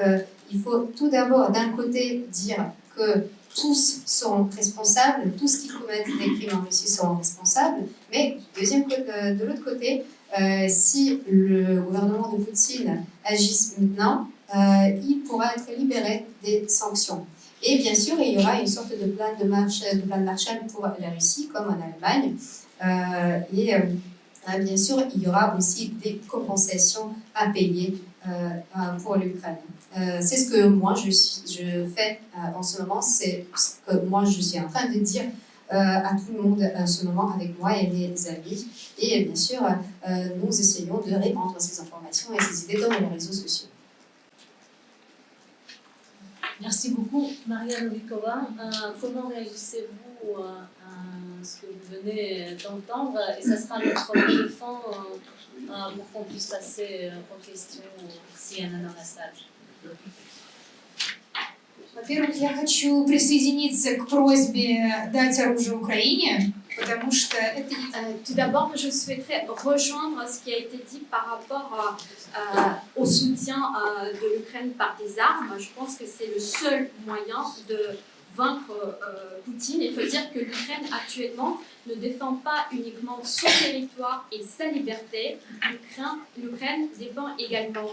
il faut tout d'abord d'un côté dire que tous seront responsables, tous qui commettent des crimes en Russie seront responsables, mais de l'autre côté, si le gouvernement de Poutine agisse maintenant, il pourra être libéré des sanctions. Et bien sûr, il y aura une sorte de plan de Marshall pour la Russie, comme en Allemagne. Bien sûr, il y aura aussi des compensations à payer pour l'Ukraine. C'est ce que moi je fais en ce moment, c'est ce que moi je suis en train de dire à tout le monde en ce moment avec moi et mes amis. Et bien sûr, nous essayons de répandre ces informations et ces idées dans les réseaux sociaux. Merci beaucoup, Maria Novikova. Comment réagissez-vous à ce que vous venez d'entendre? Et ça sera notre téléphone pour qu'on puisse passer aux questions s'il y en a dans la salle. Во-первых, я хочу присоединиться к просьбе дать оружие Украине, потому что это... Tout d'abord, je souhaiterais rejoindre ce qui a été dit par rapport au soutien de l'Ukraine par des armes. Je pense que c'est le seul moyen de vaincre Poutine. Il faut dire que l'Ukraine actuellement ne défend pas uniquement son territoire et sa liberté. L'Ukraine défend également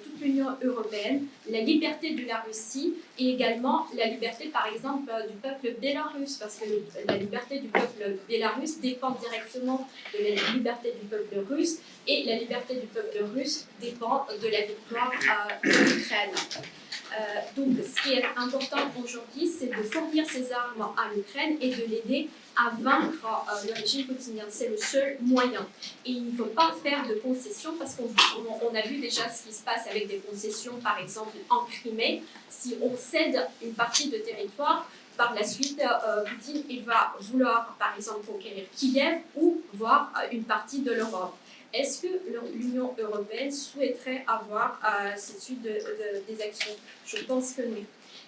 toute l'Union européenne, la liberté de la Russie et également la liberté, par exemple, du peuple bélarusse, parce que la liberté du peuple bélarusse dépend directement de la liberté du peuple russe, et la liberté du peuple russe dépend de la victoire de l'Ukraine. Donc, ce qui est important aujourd'hui, c'est de fournir ces armes à l'Ukraine et de l'aider à vaincre le régime poutinien. C'est le seul moyen. Et il ne faut pas faire de concessions parce qu'on a vu déjà ce qui se passe avec des concessions, par exemple en Crimée. Si on cède une partie de territoire, par la suite, Poutine il va vouloir, par exemple, conquérir Kiev ou voire une partie de l'Europe. Est-ce que l'Union européenne souhaiterait avoir cette suite des actions? Je pense que non.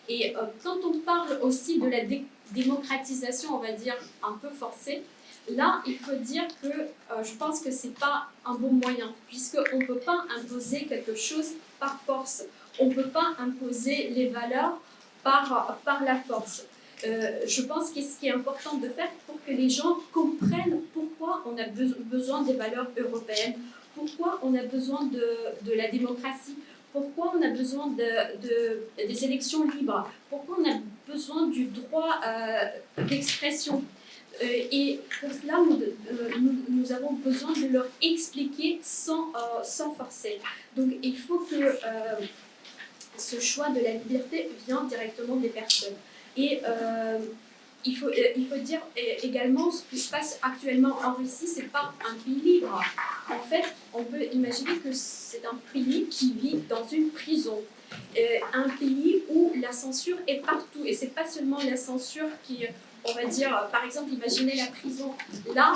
Et quand on parle aussi de la démocratisation, on va dire, un peu forcée, là, il faut dire que je pense que ce n'est pas un bon moyen, puisqu'on ne peut pas imposer quelque chose par force. On ne peut pas imposer les valeurs par la force. Je pense que ce qui est important de faire pour que les gens comprennent pourquoi on a besoin des valeurs européennes, pourquoi on a besoin de la démocratie, pourquoi on a besoin des élections libres, pourquoi on a besoin du droit d'expression. Et pour cela, nous avons besoin de leur expliquer sans forcer. Donc il faut que ce choix de la liberté vienne directement des personnes. Et il faut dire également ce qui se passe actuellement en Russie, ce n'est pas un pays libre. En fait, on peut imaginer que c'est un pays qui vit dans une prison. Un pays où la censure est partout. Et ce n'est pas seulement la censure qui, on va dire, par exemple, imaginez la prison. Là,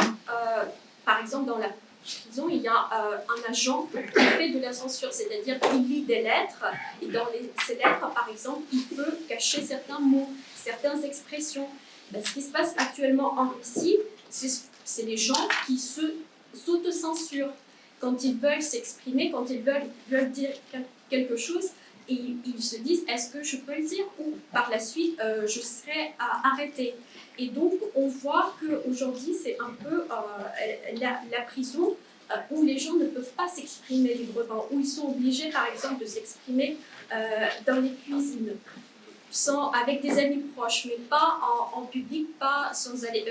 par exemple, dans la prison, il y a un agent qui fait de la censure, c'est-à-dire qu'il lit des lettres, et dans ces lettres, par exemple, il peut cacher certains mots, certaines expressions. Ben, ce qui se passe actuellement en Russie, c'est les gens qui s'autocensurent quand ils veulent s'exprimer, quand ils veulent dire quelque chose, et ils se disent est-ce que je peux le dire ou par la suite je serai arrêté. Et donc on voit qu'aujourd'hui c'est un peu la prison où les gens ne peuvent pas s'exprimer librement, où ils sont obligés par exemple de s'exprimer dans les cuisines, avec des amis proches, mais pas en public, pas sans aller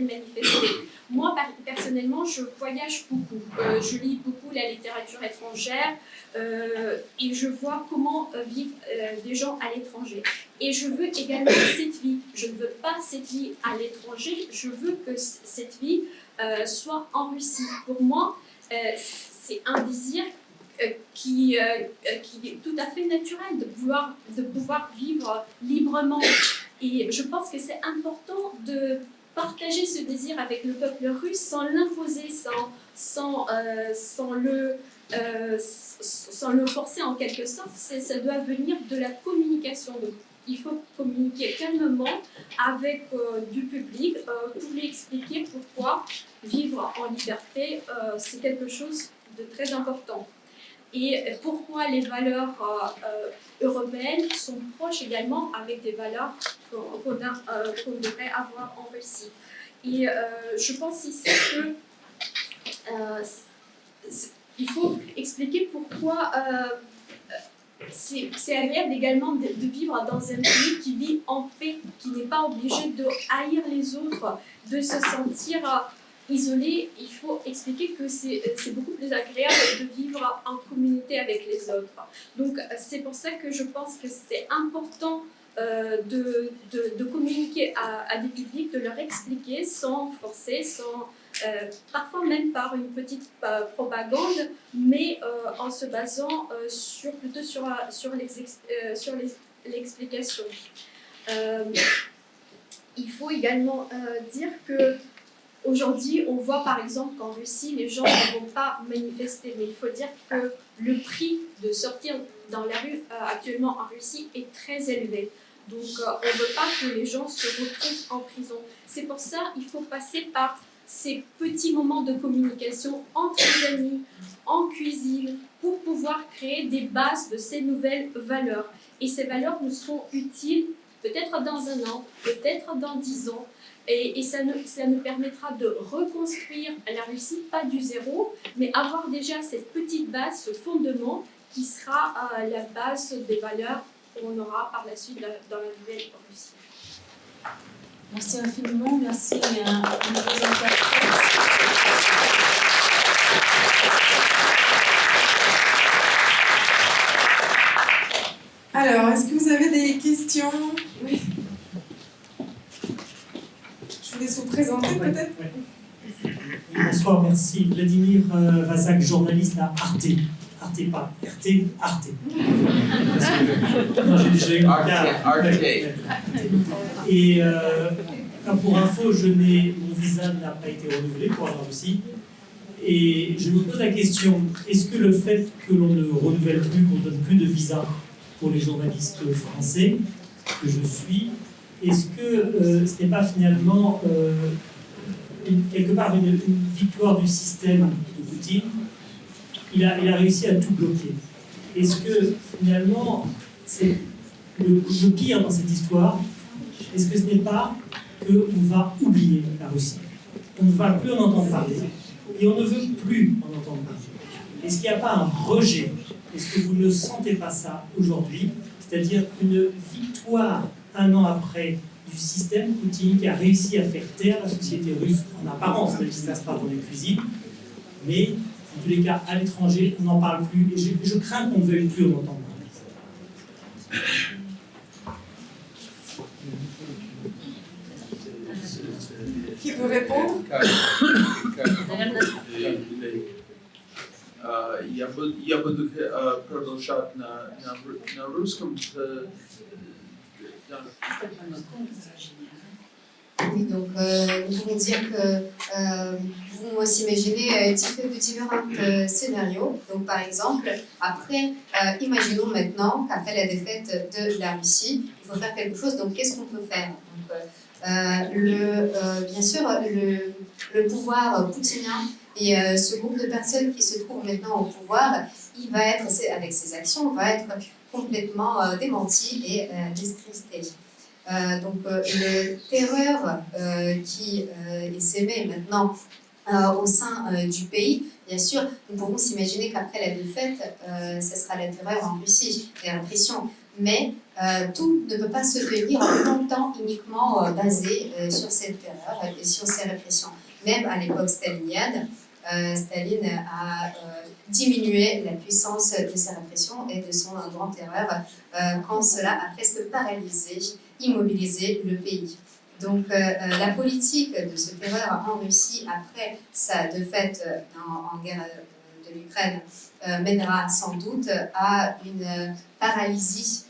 manifester. Moi, personnellement, je voyage beaucoup. Je lis beaucoup la littérature étrangère et je vois comment vivent des gens à l'étranger. Et je veux également cette vie. Je ne veux pas cette vie à l'étranger, je veux que cette vie soit en Russie. Pour moi, c'est un désir qui est tout à fait naturel de pouvoir vivre librement. Et je pense que c'est important de partager ce désir avec le peuple russe sans l'imposer, sans le forcer en quelque sorte. Ça doit venir de la communication. Donc, il faut communiquer calmement avec du public pour lui expliquer pourquoi vivre en liberté, c'est quelque chose de très important. Et pourquoi les valeurs européennes sont proches également avec des valeurs qu'on devrait avoir en Russie. Et je pense ici que il faut expliquer pourquoi c'est agréable également de vivre dans un pays qui vit en paix, qui n'est pas obligé de haïr les autres, de se sentir isolé. Il faut expliquer que c'est beaucoup plus agréable de vivre en communauté avec les autres. Donc c'est pour ça que je pense que c'est important de communiquer à des publics, de leur expliquer sans forcer, parfois même par une petite propagande, mais en se basant plutôt sur l'explication. Il faut également dire que aujourd'hui, on voit par exemple qu'en Russie, les gens ne vont pas manifester, mais il faut dire que le prix de sortir dans la rue actuellement en Russie est très élevé. Donc, on ne veut pas que les gens se retrouvent en prison. C'est pour ça qu'il faut passer par ces petits moments de communication entre les amis, en cuisine, pour pouvoir créer des bases de ces nouvelles valeurs. Et ces valeurs nous seront utiles peut-être dans 1 an, peut-être dans 10 ans. Et ça nous permettra de reconstruire la Russie, pas du zéro, mais avoir déjà cette petite base, ce fondement qui sera la base des valeurs qu'on aura par la suite dans la nouvelle Russie. Merci infiniment, merci à nos interprètes. questions? Oui. Je vous laisse vous présenter peut-être. Bonsoir, merci. Vladimir Vazak, journaliste à Arte. Arte, pas RT, Arte. Non, j'ai déjà eu le cas. Arte. Et pour info, mon visa n'a pas été renouvelé pour la Russie. Et je me pose la question, est-ce que le fait que l'on ne renouvelle plus, qu'on ne donne plus de visa pour les journalistes français que je suis, est-ce que ce n'est pas finalement quelque part une victoire du système de Poutine? Il a réussi à tout bloquer. Est-ce que finalement, c'est le pire dans cette histoire, est-ce que ce n'est pas qu'on va oublier la Russie? On ne va plus en entendre parler et on ne veut plus en entendre parler. Est-ce qu'il n'y a pas un rejet? Est-ce que vous ne sentez pas ça aujourd'hui? C'est-à-dire une victoire un an après du système Poutine qui a réussi à faire taire la société russe en apparence, même si ça se passe dans les cuisines, mais en tous les cas à l'étranger, on n'en parle plus et je crains qu'on ne veuille plus en entendre parler. Qui veut répondre? Я буду продолжать на русском. Oui, donc nous pouvons dire que vous pouvez aussi imaginer différents scénarios. Donc par exemple, après, imaginons maintenant qu'après la défaite de la Russie, il faut faire quelque chose. Donc qu'est-ce qu'on peut faire? Donc, bien sûr, le pouvoir poutinien et ce groupe de personnes qui se trouvent maintenant au pouvoir, il va être, avec ses actions, va être complètement démenti et discrédité. Donc le terreur qui s'émet maintenant au sein du pays, bien sûr, nous pouvons s'imaginer qu'après la défaite, ce sera la terreur en Russie, la répression. Mais tout ne peut pas se tenir longtemps uniquement basé sur cette terreur et sur ces répressions. Même à l'époque stalinienne, Staline a diminué la puissance de sa répression et de son grand terreur quand cela a presque paralysé, immobilisé le pays. Donc la politique de ce terreur en Russie après sa défaite en guerre de l'Ukraine mènera sans doute à une paralysie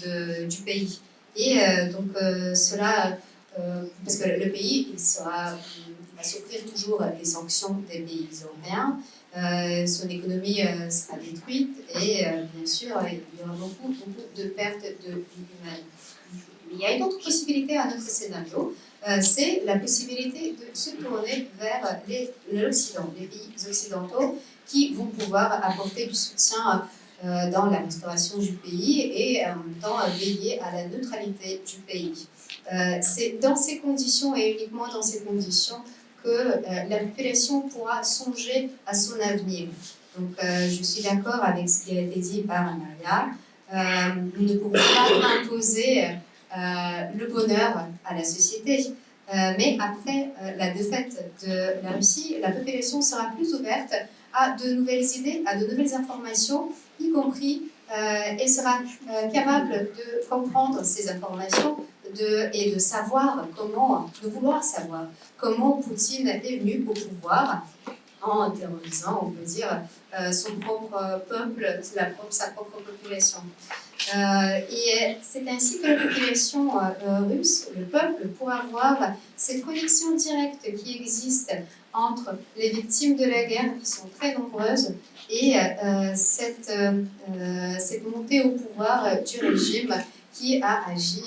du pays. Et donc cela, parce que le pays va souffrir toujours des sanctions des pays européens, son économie sera détruite et bien sûr il y aura beaucoup de pertes de vie humaine. Il y a une autre possibilité à notre scénario, c'est la possibilité de se tourner vers l'Occident, les pays occidentaux qui vont pouvoir apporter du soutien dans la restauration du pays et en même temps veiller à la neutralité du pays. C'est dans ces conditions et uniquement dans ces conditions que la population pourra songer à son avenir. Donc je suis d'accord avec ce qui a été dit par Maria. Nous ne pouvons pas imposer le bonheur à la société. Mais après la défaite de la Russie, la population sera plus ouverte à de nouvelles idées, à de nouvelles informations, y compris et sera capable de comprendre ces informations et de savoir de vouloir savoir comment Poutine est venu au pouvoir en terrorisant, on peut dire, son propre peuple, sa propre population. Et c'est ainsi que la population russe, le peuple, pourra voir cette connexion directe qui existe entre les victimes de la guerre, qui sont très nombreuses, et cette montée au pouvoir du régime qui a agi,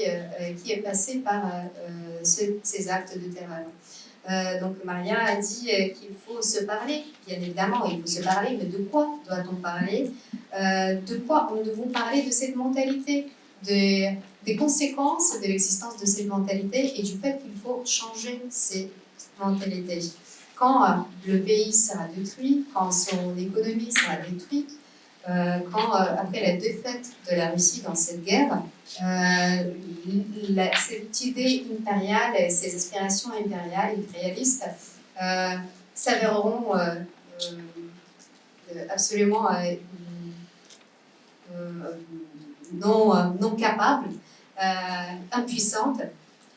qui est passé par ces actes de terreur. Donc Maria a dit qu'il faut se parler, bien évidemment il faut se parler, mais de quoi doit-on parler? De quoi nous devons parler de cette mentalité, des conséquences de l'existence de cette mentalité et du fait qu'il faut changer ces mentalités. Quand le pays sera détruit, quand son économie sera détruite, quand après la défaite de la Russie dans cette guerre, cette idée impériale, ces aspirations impérialistes s'avéreront absolument non capables impuissante.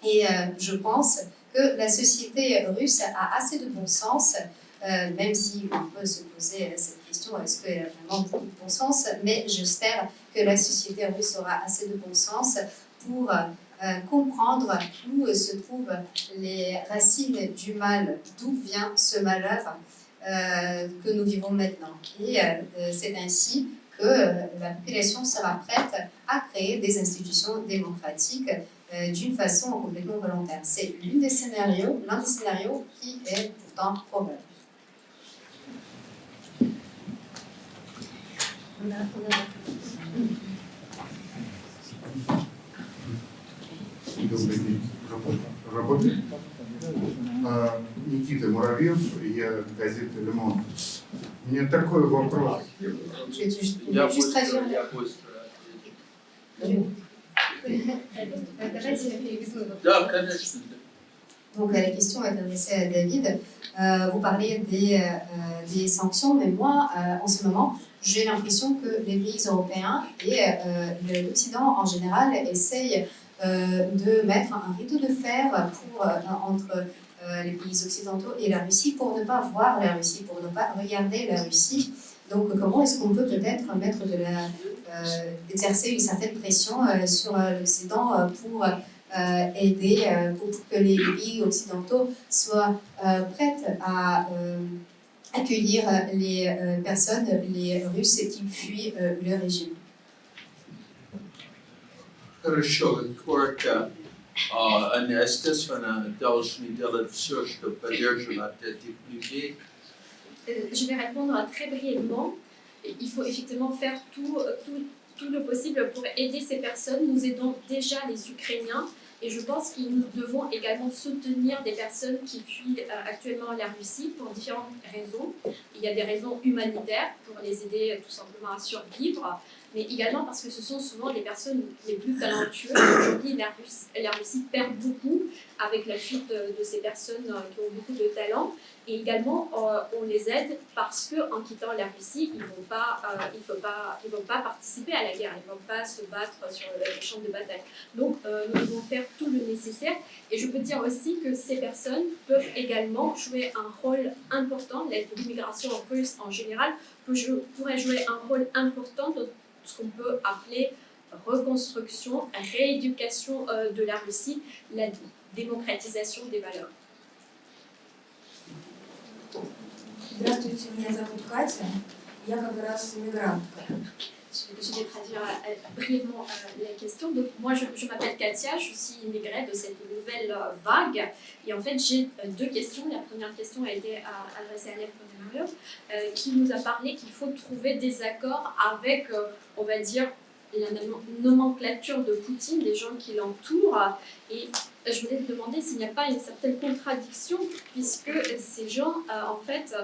Et je pense que la société russe a assez de bon sens, même si on peut se poser cette question, est-ce qu'elle a vraiment beaucoup de bon sens, mais j'espère que la société russe aura assez de bon sens pour comprendre où se trouvent les racines du mal, d'où vient ce malheur que nous vivons maintenant. Et c'est ainsi que la population sera prête à créer des institutions démocratiques d'une façon complètement volontaire. C'est l'un des scénarios qui est pourtant probable. Добрый день. Работает? Никита Муравьев, я газета «Le Monde». У меня такой вопрос. Je vais juste Я traduire. быстро Давайте я переведу. Да, конечно. Donc la question est adressée à David. Vous parlez des sanctions, mais moi, en ce moment, j'ai l'impression que les pays européens et l'Occident en général essayent de mettre un rideau de fer entre les pays occidentaux et la Russie pour ne pas voir la Russie, pour ne pas regarder la Russie. Donc comment est-ce qu'on peut peut-être exercer une certaine pression sur l'Occident pour aider, pour que les pays occidentaux soient prêts à accueillir les personnes, les Russes qui fuient le régime. Хорошо, коротко. Естественно, должны делать все, чтобы поддерживать этих людей. Je vais répondre très brièvement. Il faut effectivement faire tout le possible pour aider ces personnes. Nous aidons déjà les Ukrainiens et je pense que nous devons également soutenir des personnes qui fuient actuellement la Russie pour différentes raisons. Il y a des raisons humanitaires pour les aider tout simplement à survivre, mais également parce que ce sont souvent les personnes les plus talentueuses. Aujourd'hui, la Russie perd beaucoup avec la fuite de ces personnes qui ont beaucoup de talent. Et également, on les aide parce qu'en quittant la Russie, ils ne vont pas participer à la guerre, ils ne vont pas se battre sur les champs de bataille. Donc, nous devons faire tout le nécessaire. Et je peux dire aussi que ces personnes peuvent également jouer un rôle important. L'immigration russe en général pourrait jouer un rôle important dans ce qu'on peut appeler reconstruction, rééducation de la Russie, la démocratisation des valeurs. Здравствуйте, меня зовут Катя. Я как раз мигрантка. Je vais traduire brièvement la question. Donc, moi, je m'appelle Katia, je suis immigrée de cette nouvelle vague. Et en fait, j'ai deux questions. La première question a été adressée à Lev Ponomarev, qui nous a parlé qu'il faut trouver des accords avec, on va dire, la nomenclature de Poutine, des gens qui l'entourent. Et je voulais te demander s'il n'y a pas une certaine contradiction, puisque ces gens, en fait,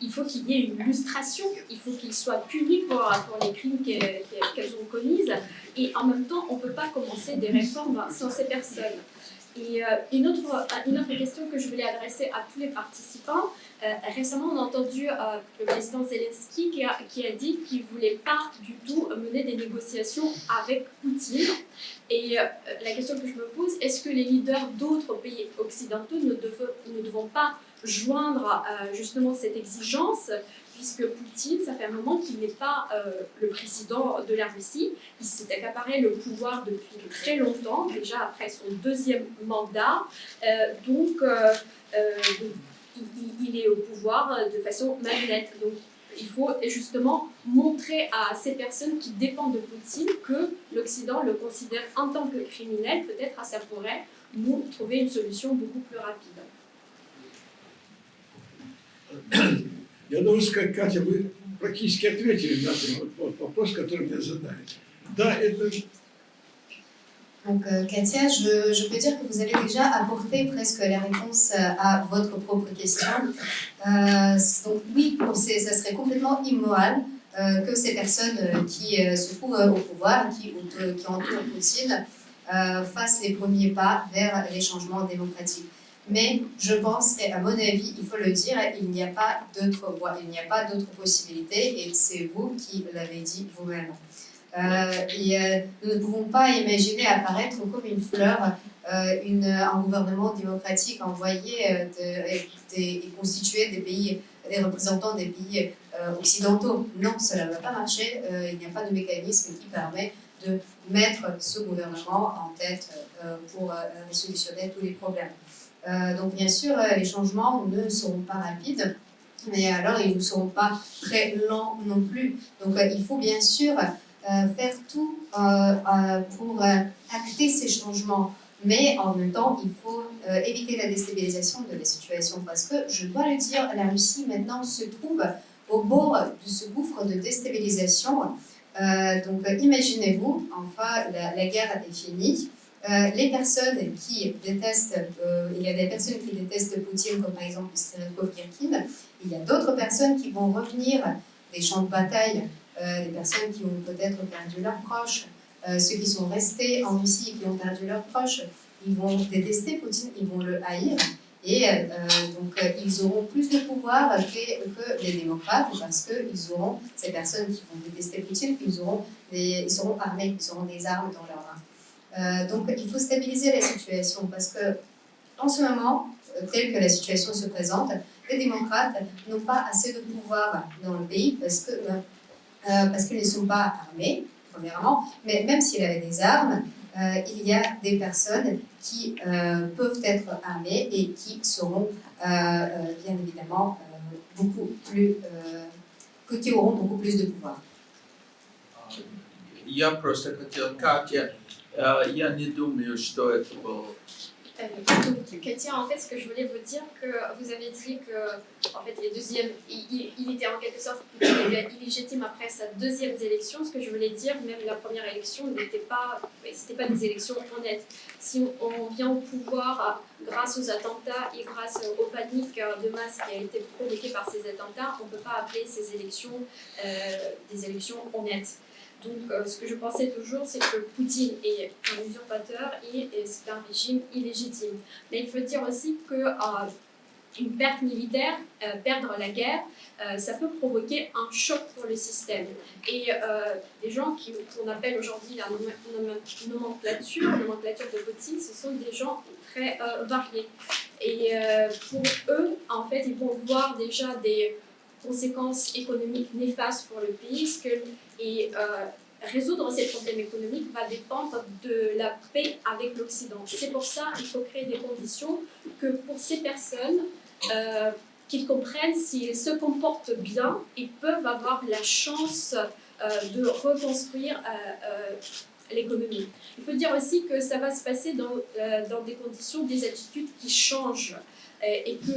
il faut qu'il y ait une lustration, il faut qu'ils soient punis pour les crimes qu'elles ont commises, et en même temps, on ne peut pas commencer des réformes sans ces personnes. Et une autre question que je voulais adresser à tous les participants, récemment on a entendu le président Zelensky qui a dit qu'il ne voulait pas du tout mener des négociations avec Poutine. Et la question que je me pose, est-ce que les leaders d'autres pays occidentaux ne devront pas joindre justement cette exigence, puisque Poutine, ça fait un moment qu'il n'est pas le président de la Russie. Il s'est accaparé le pouvoir depuis très longtemps, déjà après son deuxième mandat. Donc, il est au pouvoir de façon marionnette. Donc, il faut justement montrer à ces personnes qui dépendent de Poutine que l'Occident le considère en tant que criminel. Peut-être ça pourrait nous trouver une solution beaucoup plus rapide. Я должен сказать, Катя, вы практически ответили на тот вопрос, который мне задали. Да, это... Donc, Katia, je peux dire que vous avez déjà apporté presque la réponse à votre propre question. Donc, oui, ça serait complètement immoral que ces personnes qui se trouvent au pouvoir, qui entourent Poutine, fassent les premiers pas vers les changements démocratiques. Mais je pense, et à mon avis, il faut le dire, il n'y a pas d'autre voie, il n'y a pas d'autre possibilité, et c'est vous qui l'avez dit vous-même. Nous ne pouvons pas imaginer apparaître comme une fleur un gouvernement démocratique envoyé et constitué des représentants des pays occidentaux. Non, cela ne va pas marcher. Il n'y a pas de mécanisme qui permet de mettre ce gouvernement en tête pour solutionner tous les problèmes. Donc bien sûr, les changements ne seront pas rapides, mais alors ils ne seront pas très lents non plus. Donc il faut bien sûr faire tout pour acter ces changements. Mais en même temps, il faut éviter la déstabilisation de la situation parce que, je dois le dire, la Russie maintenant se trouve au bord de ce gouffre de déstabilisation. Donc imaginez-vous, enfin la guerre est finie. Les personnes qui détestent, il y a des personnes qui détestent Poutine, comme par exemple Sternkov-Kirkin. Il y a d'autres personnes qui vont revenir des champs de bataille, des personnes qui ont peut-être perdu leurs proches. Ceux qui sont restés en Russie et qui ont perdu leurs proches, ils vont détester Poutine, ils vont le haïr. Et donc, ils auront plus de pouvoir que les démocrates parce que ces personnes qui vont détester Poutine, ils seront armés, ils auront des armes dans leurs mains. Donc, il faut stabiliser la situation parce que, en ce moment, tel que la situation se présente, les démocrates n'ont pas assez de pouvoir dans le pays parce qu'ils ne sont pas armés. Premièrement, mais même s'il avait des armes, il y a des personnes qui peuvent être armées et qui seront bien évidemment qui auront beaucoup plus de pouvoir. Я просто хотел, Катя, я не думаю, что это было. Donc, Katia, en fait, ce que je voulais vous dire, que vous avez dit que, en fait, il était en quelque sorte illégitime après sa deuxième élection. Ce que je voulais dire, même la première élection c'était pas des élections honnêtes. Si on vient au pouvoir grâce aux attentats et grâce aux paniques de masse qui a été provoquée par ces attentats, on ne peut pas appeler ces élections des élections honnêtes. Donc, ce que je pensais toujours, c'est que Poutine est un usurpateur et c'est un régime illégitime. Mais il faut dire aussi qu'une perte militaire, perdre la guerre, ça peut provoquer un choc pour le système. Et les gens qu'on appelle aujourd'hui la nomenclature de Poutine, ce sont des gens très variés. Et pour eux, en fait, ils vont voir déjà des conséquences économiques néfastes pour le pays, résoudre ces problèmes économiques va dépendre de la paix avec l'Occident. C'est pour ça qu'il faut créer des conditions que pour ces personnes, qu'ils comprennent s'ils se comportent bien, ils peuvent avoir la chance de reconstruire l'économie. Il faut dire aussi que ça va se passer dans des conditions, des attitudes qui changent. Et que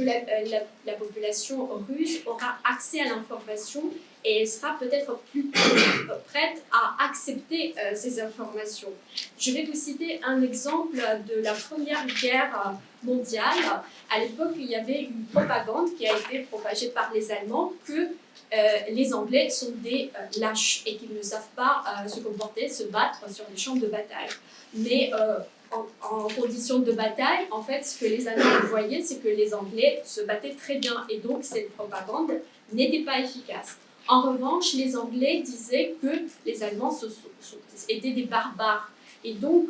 la population russe aura accès à l'information et elle sera peut-être plus prête à accepter ces informations. Je vais vous citer un exemple de la Première Guerre mondiale. À l'époque, il y avait une propagande qui a été propagée par les Allemands que les Anglais sont des lâches et qu'ils ne savent pas se comporter, se battre sur les champs de bataille. Mais en conditions de bataille, en fait, ce que les Allemands voyaient, c'est que les Anglais se battaient très bien et donc cette propagande n'était pas efficace. En revanche, les Anglais disaient que les Allemands étaient des barbares. Et donc,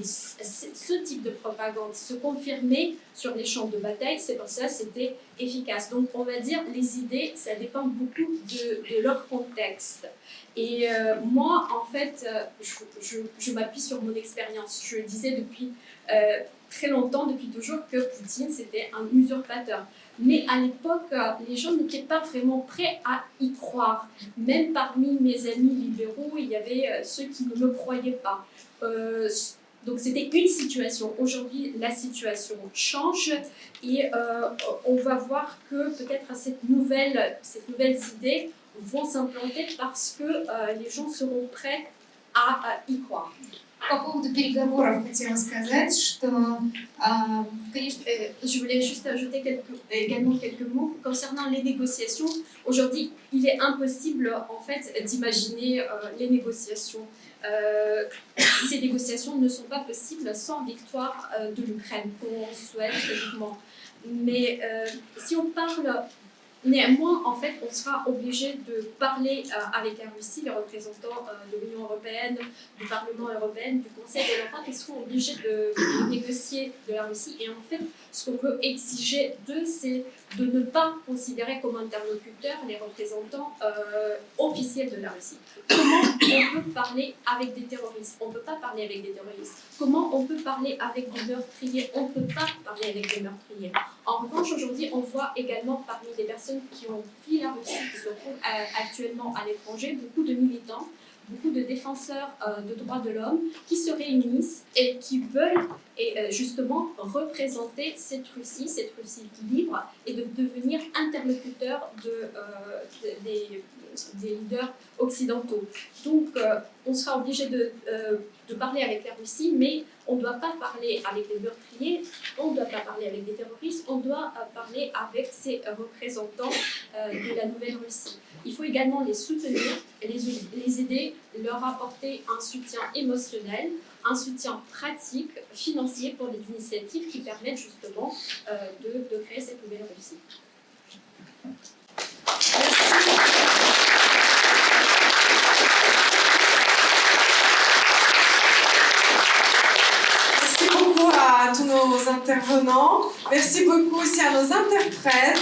ce type de propagande se confirmait sur les champs de bataille, c'est pour ça que c'était efficace. Donc, on va dire, les idées, ça dépend beaucoup de leur contexte. Et moi, en fait, je m'appuie sur mon expérience. Je disais depuis très longtemps, depuis toujours, que Poutine, c'était un usurpateur. Mais à l'époque, les gens n'étaient pas vraiment prêts à y croire. Même parmi mes amis libéraux, il y avait ceux qui ne me croyaient pas. Donc c'était une situation. Aujourd'hui, la situation change et on va voir que peut-être ces nouvelles idées vont s'implanter parce que les gens seront prêts à y croire. По поводу переговоров хотела сказать, что, конечно... Je voulais juste ajouter également quelques mots concernant les négociations. Aujourd'hui, il est impossible en fait d'imaginer les négociations. Ces négociations ne sont pas possibles sans victoire de l'Ukraine, qu'on souhaite évidemment. Mais si on parle Néanmoins, en fait, on sera obligé de parler avec la Russie, les représentants de l'Union européenne, du Parlement européen, du Conseil de l'Europe, ils seront obligés de négocier de la Russie. Et en fait, ce qu'on veut exiger d'eux, c'est de ne pas considérer comme interlocuteurs les représentants officiels de la Russie. Comment on peut parler avec des terroristes? On ne peut pas parler avec des terroristes. Comment on peut parler avec des meurtriers? On ne peut pas parler avec des meurtriers. En revanche, aujourd'hui, on voit également parmi les personnes qui ont fui la Russie, qui se trouvent actuellement à l'étranger, beaucoup de militants, beaucoup de défenseurs de droits de l'homme qui se réunissent et qui veulent justement représenter cette Russie libre et de devenir interlocuteurs des leaders occidentaux. Donc, on sera obligé de parler avec la Russie, mais on ne doit pas parler avec les meurtriers, on ne doit pas parler avec des terroristes, on doit parler avec ces représentants de la nouvelle Russie. Il faut également les soutenir, les aider, leur apporter un soutien émotionnel, un soutien pratique, financier pour les initiatives qui permettent justement de créer cette nouvelle Russie. Merci beaucoup à tous nos intervenants. Merci beaucoup aussi à nos interprètes.